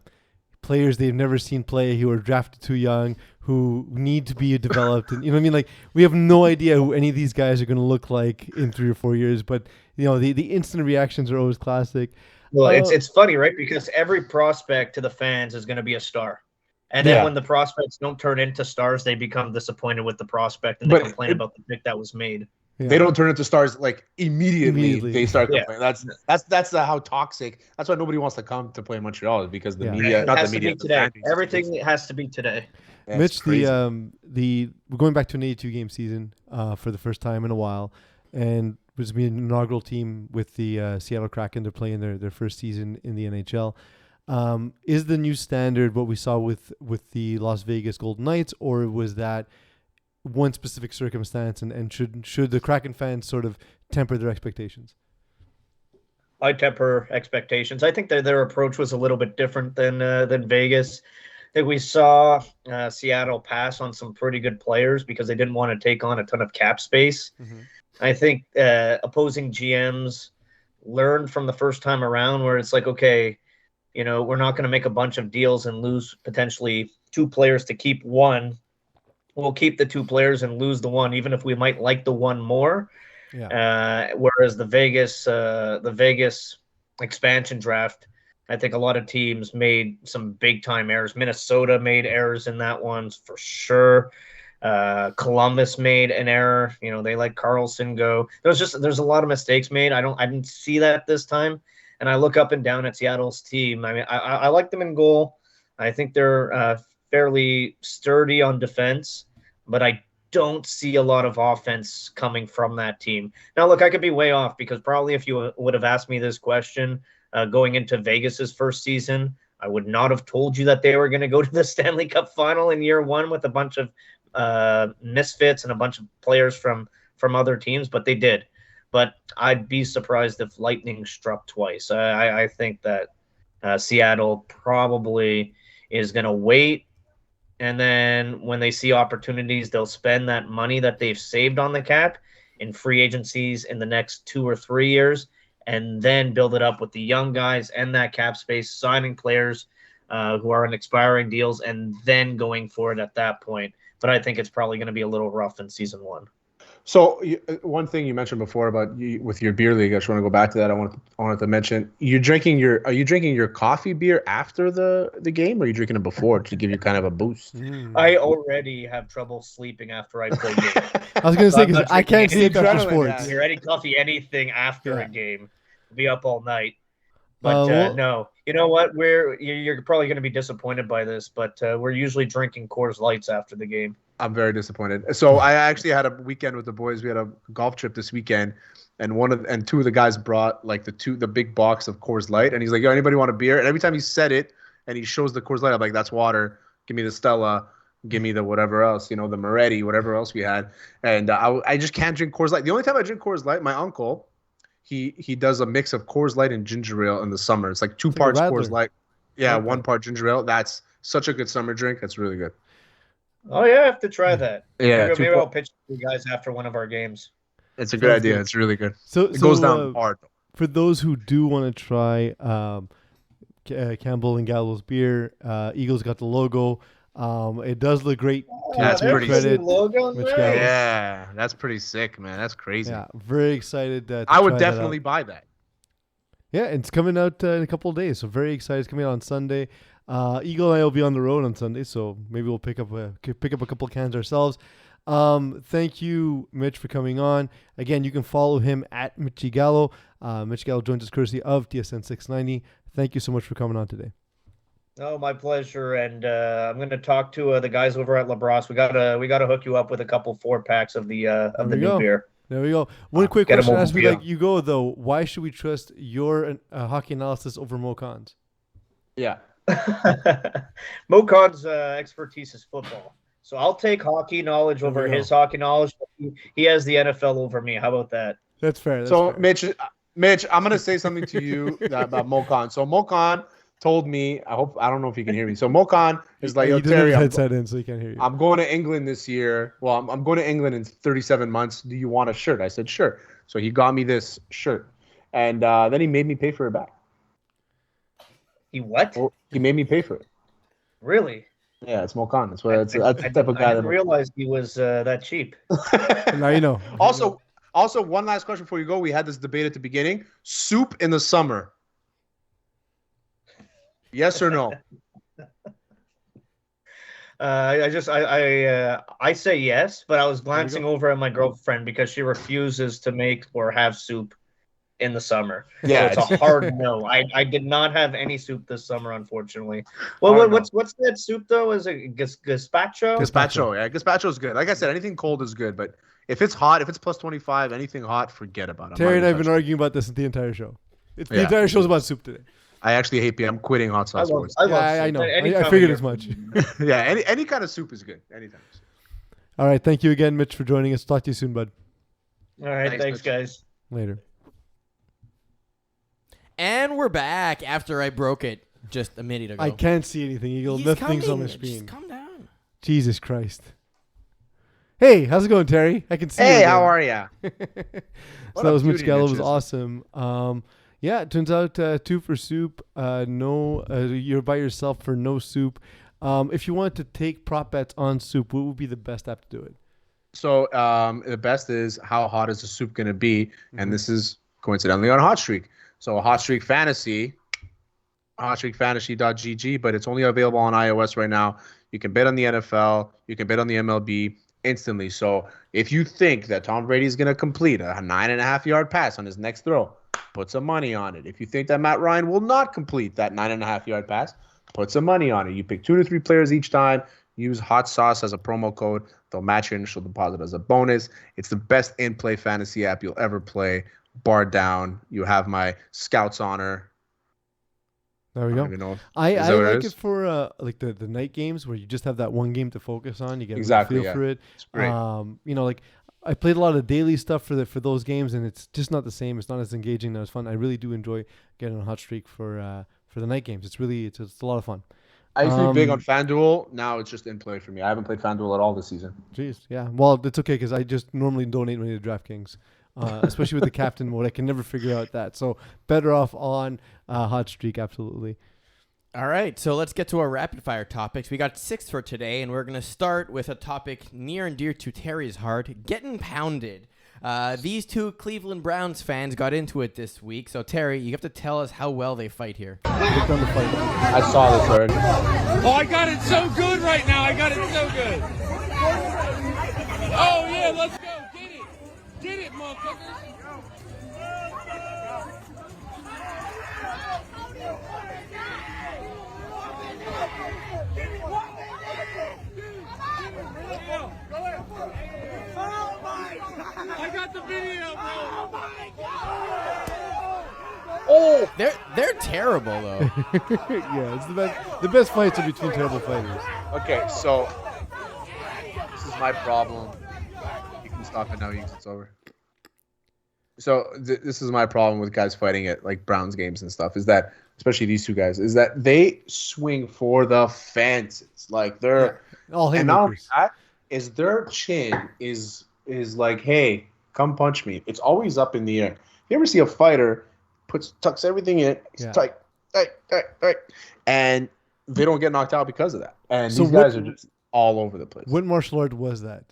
S1: players they've never seen play, who are drafted too young, who need to be developed. And, like, we have no idea who any of these guys are going to look like in 3 or 4 years, but, the instant reactions are always classic.
S6: Well, it's funny, right? Because every prospect to the fans is going to be a star. And then when the prospects don't turn into stars, they become disappointed with the prospect and they complain about the pick that was made.
S3: They don't turn into stars like immediately. They start to
S6: Yeah.
S3: play. That's how toxic. That's why nobody wants to come to play in Montreal, is because the media,
S6: It
S3: not
S6: has
S3: the
S6: to be
S3: media, the
S6: today.
S3: fan base is
S6: Everything
S3: crazy.
S6: has to be today.
S3: Yeah,
S1: Mitch,
S3: it's crazy.
S1: we're going back to an 82 game season for the first time in a while, and was being an inaugural team with the Seattle Kraken to play in their first season in the NHL. Is the new standard what we saw with the Las Vegas Golden Knights, or was that one specific circumstance, and should the Kraken fans sort of temper their expectations?
S6: I temper expectations. I think their approach was a little bit different than Vegas. I think we saw Seattle pass on some pretty good players because they didn't want to take on a ton of cap space.
S1: Mm-hmm.
S6: I think opposing GMs learned from the first time around where it's like, okay, we're not going to make a bunch of deals and lose potentially 2 players to keep one. We'll keep the 2 players and lose the one, even if we might like the one more.
S1: Yeah.
S6: Whereas the Vegas expansion draft, I think a lot of teams made some big time errors. Minnesota made errors in that one for sure. Columbus made an error. They let Carlson go. There's a lot of mistakes made. I didn't see that this time. And I look up and down at Seattle's team. I mean, I like them in goal. I think they're fairly sturdy on defense, but I don't see a lot of offense coming from that team. Now, look, I could be way off because probably if you would have asked me this question going into Vegas's first season, I would not have told you that they were going to go to the Stanley Cup final in year 1 with a bunch of misfits and a bunch of players from other teams, but they did. But I'd be surprised if lightning struck twice. I think that Seattle probably is going to wait. And then when they see opportunities, they'll spend that money that they've saved on the cap in free agencies in the next 2 or 3 years, and then build it up with the young guys and that cap space, signing players who are in expiring deals, and then going for it at that point. But I think it's probably going to be a little rough in season 1.
S3: So one thing you mentioned before about with your beer league, I just want to go back to that. I wanted to mention are you drinking your coffee beer after the game, or are you drinking it before to give you kind of a boost?
S6: I already have trouble sleeping after I play games.
S1: I was going to say, because I can't sleep after sports.
S6: You're any coffee, anything after a game. Be up all night. But no, you know what? You're probably going to be disappointed by this, but we're usually drinking Coors Lights after the game.
S3: I'm very disappointed. So I actually had a weekend with the boys. We had a golf trip this weekend, and 2 of the guys brought like the big box of Coors Light, and he's like, "Yo, anybody want a beer?" And every time he said it, and he shows the Coors Light, I'm like, "That's water. Give me the Stella. Give me the whatever else, the Moretti, whatever else we had." And I just can't drink Coors Light. The only time I drink Coors Light, my uncle, he does a mix of Coors Light and ginger ale in the summer. It's like 2 parts Coors Light, 1 part ginger ale. That's such a good summer drink. That's really good.
S6: Oh yeah, I have to try that.
S3: Yeah,
S6: maybe I'll pitch to you guys after one of our games.
S3: It's a good idea. Good. It's really good.
S1: So
S3: it goes down hard.
S1: For those who do want to try Campbell and Gallo's beer, Eagles got the logo. It does look great.
S3: That's pretty
S6: sick. Logo,
S3: yeah, that's pretty sick, man. That's crazy.
S1: Yeah, very excited.
S3: I would definitely buy that.
S1: Yeah, it's coming out in a couple of days, so very excited. It's coming out on Sunday. Eagle and I will be on the road on Sunday, so maybe we'll pick up a couple cans ourselves. Thank you, Mitch, for coming on. Again, you can follow him at Mitch Gallo. Mitch Gallo joins us courtesy of TSN 690. Thank you so much for coming on today.
S6: Oh, my pleasure. And I'm going to talk to the guys over at La Brosse. We gotta hook you up with a couple 4-packs of the new beer.
S1: There we go. One quick question as we let you go, though. Why should we trust your hockey analysis over Mo Khan's?
S3: Yeah.
S6: Mo Khan's expertise is football. So I'll take hockey knowledge over his hockey knowledge. He has the NFL over me. How about that?
S1: That's fair.
S3: So, fair. Mitch, I'm going to say something to you about Mo Khan. So Mo Khan told me, I don't know if you can hear me. So Mo Khan is like,
S1: "Yo, Terry, headset in so he can't hear you.
S3: I'm going to England this year. Well, I'm going to England in 37 months. Do you want a shirt?" I said, "Sure." So he got me this shirt, and then he made me pay for it back.
S6: He what?
S3: Well, he made me pay for it.
S6: Really?
S3: Yeah, it's Mo Khan. That's the type of guy.
S6: I didn't realize he was that cheap.
S1: Now you know.
S3: Also, one last question before you go. We had this debate at the beginning. Soup in the summer. Yes or no?
S6: I say yes, but I was glancing over at my girlfriend because she refuses to make or have soup in the summer.
S3: Yeah,
S6: So it's a hard no. I did not have any soup this summer, unfortunately. Well,
S3: Hard no.
S6: what's that soup though? Is it gazpacho?
S3: Gazpacho, yeah, gazpacho is good. Like I said, anything cold is good, but if it's hot, if it's plus 25, anything hot, forget about it.
S1: Terry and I have been arguing about this the entire show. The
S3: Yeah.
S1: entire show's about soup today.
S3: I actually hate beer. I'm quitting hot sauce.
S6: I love
S1: I
S6: soup.
S1: know.
S6: Any
S1: I
S6: time
S1: figured
S6: of
S1: as much.
S3: Yeah, any kind of soup is good. Anytime.
S1: All right. Thank you again, Mitch, for joining us. Talk to you soon, bud.
S6: All right, thanks
S3: Mitch.
S6: guys.
S1: Later.
S2: And we're back after I broke it just a minute ago.
S1: I can't see anything, Eagle.
S2: He's
S1: Nothing's on the
S2: coming.
S1: screen.
S2: Just calm down.
S1: Jesus Christ. Hey, how's it going, Terry? I can see you.
S3: Hey,
S1: again.
S3: how are ya?
S1: So
S3: What
S1: that
S3: up,
S1: was Mitch
S3: cutie
S1: Gallo. It was
S3: bitches?
S1: awesome. Yeah, it turns out 2 for soup. No, you're by yourself for no soup. If you want to take prop bets on soup, what would be the best app to do it?
S3: So the best is how hot is the soup going to be?
S1: Mm-hmm.
S3: And this is coincidentally on Hot Streak. So Hot Streak Fantasy, hotstreakfantasy.gg, but it's only available on iOS right now. You can bet on the NFL. You can bet on the MLB instantly. So if you think that Tom Brady is going to complete a 9.5-yard pass on his next throw, put some money on it. If you think that Matt Ryan will not complete that 9.5-yard pass, put some money on it. You pick 2 to 3 players each time. Use Hot Sauce as a promo code. They'll match your initial deposit as a bonus. It's the best in-play fantasy app you'll ever play. Bar down. You have my Scouts honor.
S1: There we
S3: I
S1: go.
S3: don't even know.
S1: I
S3: Is that what
S1: like
S3: is?
S1: it for like the night games where you just have that one game to focus on. You get
S3: Exactly,
S1: a feel
S3: yeah.
S1: for it.
S3: It's great.
S1: Like I played a lot of daily stuff for those games, and it's just not the same. It's not as engaging, not as fun. I really do enjoy getting on Hot Streak for the night games. It's a lot of fun.
S3: I used to be big on FanDuel. Now it's just in play for me. I haven't played FanDuel at all this season.
S1: Jeez, yeah. Well, it's okay because I just normally donate money to DraftKings, especially with the captain mode. I can never figure out that. So better off on Hot Streak, absolutely.
S2: All right, so let's get to our rapid fire topics. We got 6 for today, and we're going to start with a topic near and dear to Terry's heart, getting pounded. These 2 Cleveland Browns fans got into it this week. So, Terry, you have to tell us how well they fight here.
S1: Look down the fight.
S3: I saw this already.
S4: Oh, I got it so good right now. I got it so good. Oh, yeah, let's go. Get it. Get it, motherfuckers. I got the video, bro.
S3: Oh!
S2: They're terrible, though.
S1: Yeah, it's the best. The best fights are between terrible fighters.
S3: Okay, so this is my problem. You can stop it now because it's over. So this is my problem with guys fighting at like Browns games and stuff. Is that especially these 2 guys? Is that they swing for the fences? Like they're
S1: All
S3: and not only
S1: haymakers.
S3: that is their chin is like, hey, come punch me. It's always up in the air. You ever see a fighter tucks everything in,
S1: Yeah.
S3: tight, and they don't get knocked out because of that. And
S1: So
S3: these
S1: what-
S3: guys are just all over the place.
S1: What martial art was that?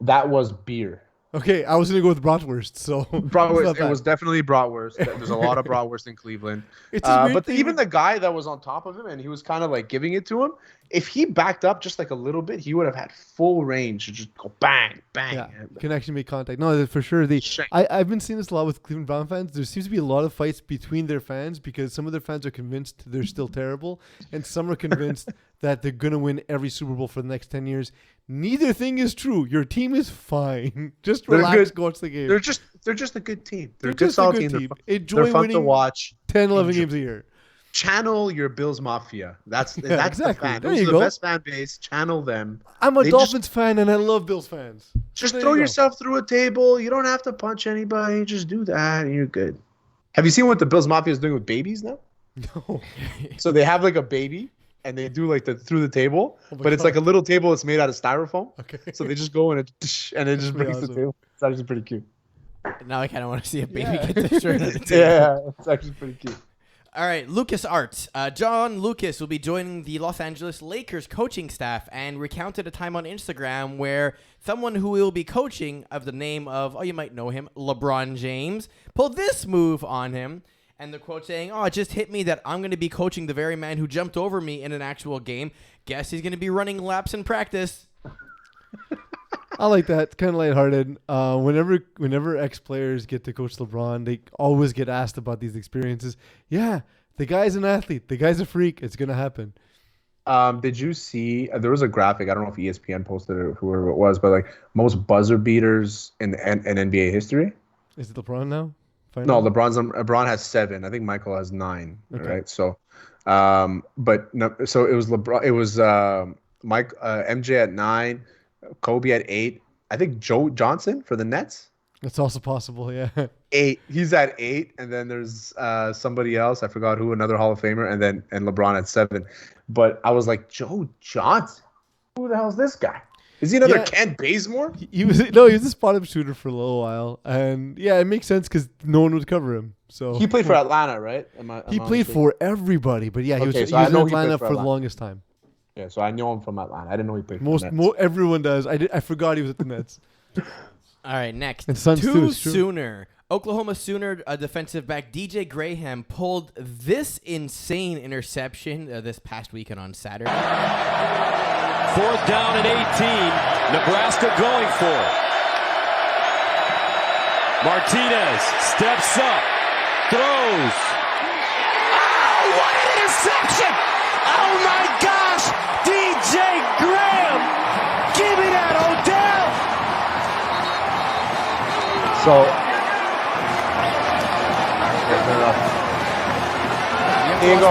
S3: That was beer.
S1: Okay, I was gonna go with bratwurst. So
S3: Bratwurst. It was definitely bratwurst. There's a lot of bratwurst in Cleveland.
S1: It's this weird
S3: But
S1: thing
S3: even the guy that was on top of him and he was kind of like giving it to him, if he backed up just like a little bit, he would have had full range to just go bang, bang.
S1: Yeah, can actually make contact. No, for sure.
S3: Shame.
S1: I've been seeing this a lot with Cleveland Brown fans. There seems to be a lot of fights between their fans because some of their fans are convinced they're still terrible, and some are convinced that they're gonna win every Super Bowl for the next 10 years. Neither thing is true. Your team is fine. Just
S3: They're
S1: relax,
S3: good.
S1: go watch the game.
S3: They're just a good team. They're a
S1: They're
S3: good
S1: just a
S3: solid
S1: good
S3: team.
S1: team.
S3: They're
S1: Enjoy
S3: fun to
S1: winning
S3: watch.
S1: 10, 11
S3: Enjoy-
S1: games a year.
S3: Channel your Bills Mafia. That's
S1: exactly.
S3: the fan.
S1: There
S3: Those
S1: you
S3: are the
S1: go.
S3: best fan base. Channel them.
S1: I'm a
S3: They
S1: Dolphins fan and I love Bills fans.
S3: Just
S1: There
S3: throw
S1: you go.
S3: yourself through a table. You don't have to punch anybody. Just do that and you're good. Have you seen what the Bills Mafia is doing with babies now?
S1: No.
S3: So they have like a baby and they do like the through the table,
S1: Oh my
S3: but it's
S1: God.
S3: like a little table that's made out of styrofoam.
S1: Okay.
S3: So they just go and it just
S1: pretty
S3: breaks the
S1: awesome.
S3: table. It's actually pretty cute.
S2: Now I kind of want to see a baby
S1: Yeah.
S2: get destroyed on the table.
S3: Yeah, it's actually pretty cute.
S2: All right, Lucas Arts. John Lucas will be joining the Los Angeles Lakers coaching staff and recounted a time on Instagram where someone who will be coaching of the name of, you might know him, LeBron James, pulled this move on him. And the quote saying, it just hit me that I'm going to be coaching the very man who jumped over me in an actual game. Guess he's going to be running laps in practice.
S1: I like that. Kind of lighthearted. Whenever ex-players get to coach LeBron, they always get asked about these experiences. Yeah, the guy's an athlete. The guy's a freak. It's going to happen.
S3: Did you see? There was a graphic. I don't know if ESPN posted it or whoever it was, but like most buzzer beaters in NBA history.
S1: Is it LeBron now?
S3: No, LeBron has 7. I think Michael has 9.
S1: Okay.
S3: Right. So, but no. So it was LeBron. It was MJ at 9, Kobe at 8. I think Joe Johnson for the Nets.
S1: That's also possible. Yeah.
S3: 8. He's at 8, and then there's somebody else. I forgot who. Another Hall of Famer, and LeBron at 7. But I was like, Joe Johnson. Who the hell is this guy? Is he another Kent Bazemore?
S1: He was a spot-up shooter for a little while, and yeah, it makes sense because no one would cover him. So
S3: he played for Atlanta, right?
S1: He played for everybody, but yeah, he was in Atlanta for the longest time.
S3: Yeah, so I know him from Atlanta. I didn't know he played for the Nets.
S1: Everyone does. I forgot he was at the Nets.
S2: All right, next.
S1: And Suns too,
S2: Sooner. Oklahoma Sooner defensive back DJ Graham pulled this insane interception this past weekend on Saturday.
S7: 4th down and 18. Nebraska going for it. Martinez steps up, throws. Oh, what an interception! Oh my gosh! DJ Graham! Give me that, Odell!
S3: So here you go.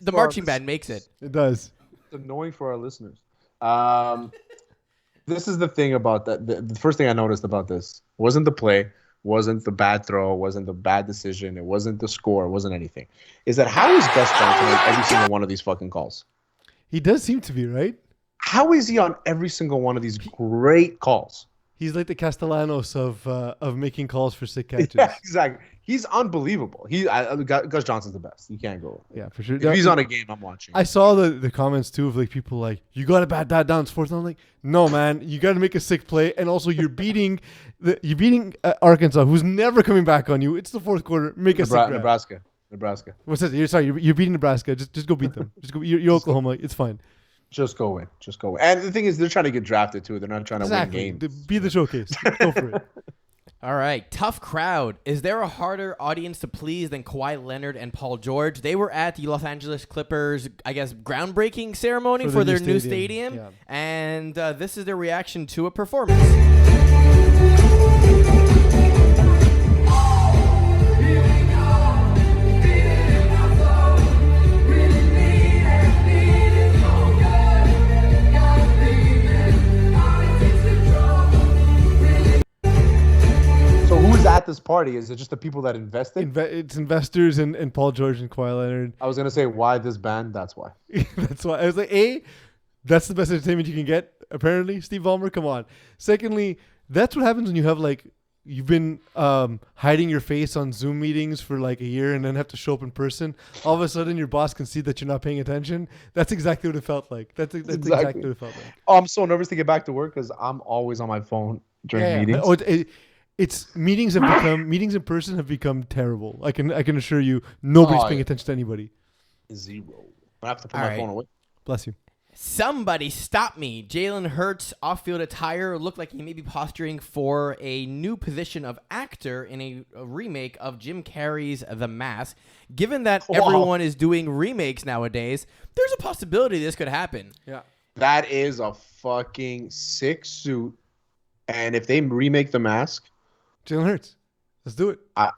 S2: The marching band makes it.
S1: It does.
S3: It's annoying for our listeners. This is the thing about that. The first thing I noticed about this wasn't the play, wasn't the bad throw, wasn't the bad decision, it wasn't the score, it wasn't anything. Is that how is Gus Johnson on every single one of these fucking calls?
S1: He does seem to be, right?
S3: How is he on every single one of these great calls?
S1: He's like the Castellanos of making calls for sick catches.
S3: Yeah, exactly. He's unbelievable. Gus Johnson's the best. You can't go.
S1: Yeah, for sure.
S3: If he's on a game, I'm watching.
S1: I saw the comments too of like people like, you got to bat that down. It's 4th down. I'm like, no, man, you got to make a sick play, and also you're beating Arkansas, who's never coming back on you. It's the 4th quarter. Make a sick grab.
S3: Nebraska.
S1: What's that? You're beating Nebraska. Just go beat them. Just go. You're Oklahoma. It's fine.
S3: Just go win. And the thing is, they're trying to get drafted too. They're not trying to win games.
S1: Be the showcase. Go for it.
S2: All right, tough crowd. Is there a harder audience to please than Kawhi Leonard and Paul George? They were at the Los Angeles Clippers, I guess, groundbreaking ceremony for their new stadium. Yeah. And this is their reaction to a performance.
S3: At this party, is it just the people that invested?
S1: It's investors and Paul George and Kawhi Leonard.
S3: I was gonna say, why this band? That's why.
S1: That's why I was like, that's the best entertainment you can get. Apparently, Steve Ballmer, come on. Secondly, that's what happens when you have like you've been hiding your face on Zoom meetings for like a year and then have to show up in person. All of a sudden, your boss can see that you're not paying attention. That's exactly what it felt like. That's exactly what it felt like.
S3: Oh, I'm so nervous to get back to work because I'm always on my phone during meetings.
S1: It's meetings in person have become terrible. I can assure you, nobody's paying attention to anybody.
S3: 0. I have to put my phone away.
S1: Bless you.
S2: Somebody stop me. Jalen Hurts' off-field attire looked like he may be posturing for a new position of actor in a remake of Jim Carrey's The Mask. Given that everyone is doing remakes nowadays, there's a possibility this could happen.
S1: Yeah,
S3: that is a fucking sick suit. And if they remake The Mask,
S1: Jalen Hurts, let's do it.
S3: I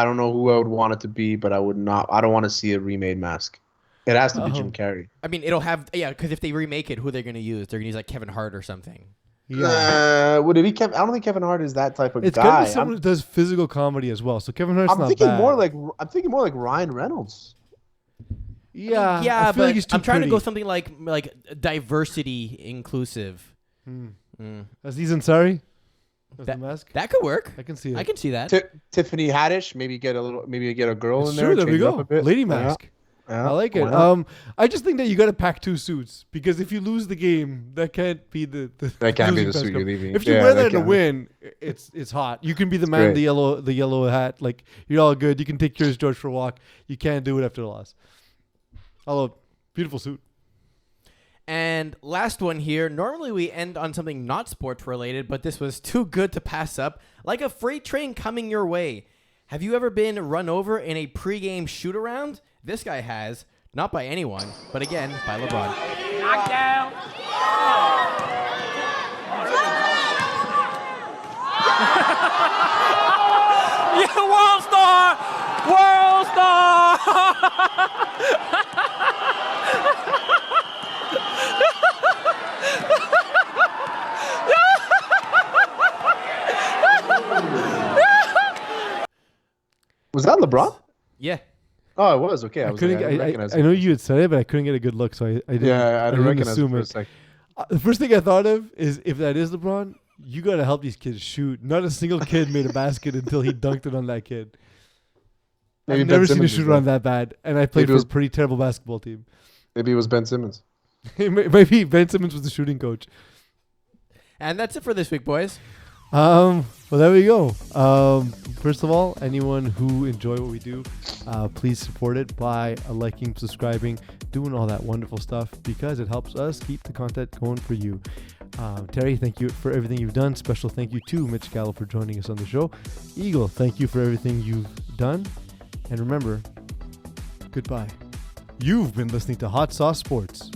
S3: don't know who I would want it to be, but I don't want to see a remade Mask. It has to be Jim Carrey.
S2: I mean, it'll have because if they remake it, who are they going to use? They're going to use like Kevin Hart or something.
S1: Yeah.
S3: Would it be Kevin? I don't think Kevin Hart is that type of guy.
S1: It's got to be someone who does physical comedy as well. So Kevin Hart's not bad.
S3: I'm thinking more like Ryan Reynolds.
S1: Yeah,
S2: I feel
S1: but like he's too
S2: I'm trying
S1: pretty.
S2: to go something like diversity inclusive.
S1: Aziz Ansari. The Mask.
S2: That could work.
S1: I can see it.
S2: I can see that.
S3: Tiffany Haddish, maybe get a girl in there.
S1: Sure, there we go. Lady Mask.
S3: Yeah,
S1: I like it.
S3: why not?
S1: I just think that you got to pack 2 suits because if you lose the game, that can't be the
S3: That can't be
S1: losing
S3: the suit
S1: best
S3: you're
S1: club.
S3: leaving.
S1: If you
S3: Yeah,
S1: wear
S3: that
S1: that in a
S3: can't.
S1: win, it's hot. You can be the
S3: It's
S1: man,
S3: great.
S1: the yellow hat. Like you're all good. You can take Curious George for a walk. You can't do it after the loss. Hello, beautiful suit.
S2: And last one here. Normally we end on something not sports related, but this was too good to pass up. Like a freight train coming your way. Have you ever been run over in a pregame shoot around? This guy has. Not by anyone, but again, by LeBron.
S4: Knockdown. Yeah, world star! World star!
S3: Was that LeBron?
S2: Yeah.
S3: Oh, it was. Okay.
S1: I
S3: was
S1: couldn't.
S3: like, I didn't recognize
S1: I know you had said it, but I couldn't get a good look, so I didn't.
S3: Yeah, I didn't recognize it
S1: assume
S3: for a
S1: it.
S3: sec.
S1: The first thing I thought of is if that is LeBron, you got to help these kids shoot. Not a single kid made a basket until he dunked it on that kid.
S3: Maybe
S1: I've
S3: Ben
S1: never seen a
S3: Simmons
S1: shooter
S3: was
S1: on that bad, and I played
S3: Maybe it
S1: for
S3: was-
S1: a pretty terrible basketball team.
S3: Maybe it was Ben Simmons.
S1: Maybe Ben Simmons was the shooting coach.
S2: And that's it for this week, boys.
S1: Well, there we go. First of all, anyone who enjoy what we do, please support it by liking, subscribing, doing all that wonderful stuff because it helps us keep the content going for you. Terry, thank you for everything you've done. Special thank you to Mitch Gallo for joining us on the show. Eagle, thank you for everything you've done. And remember, goodbye. You've been listening to Hot Sauce Sports.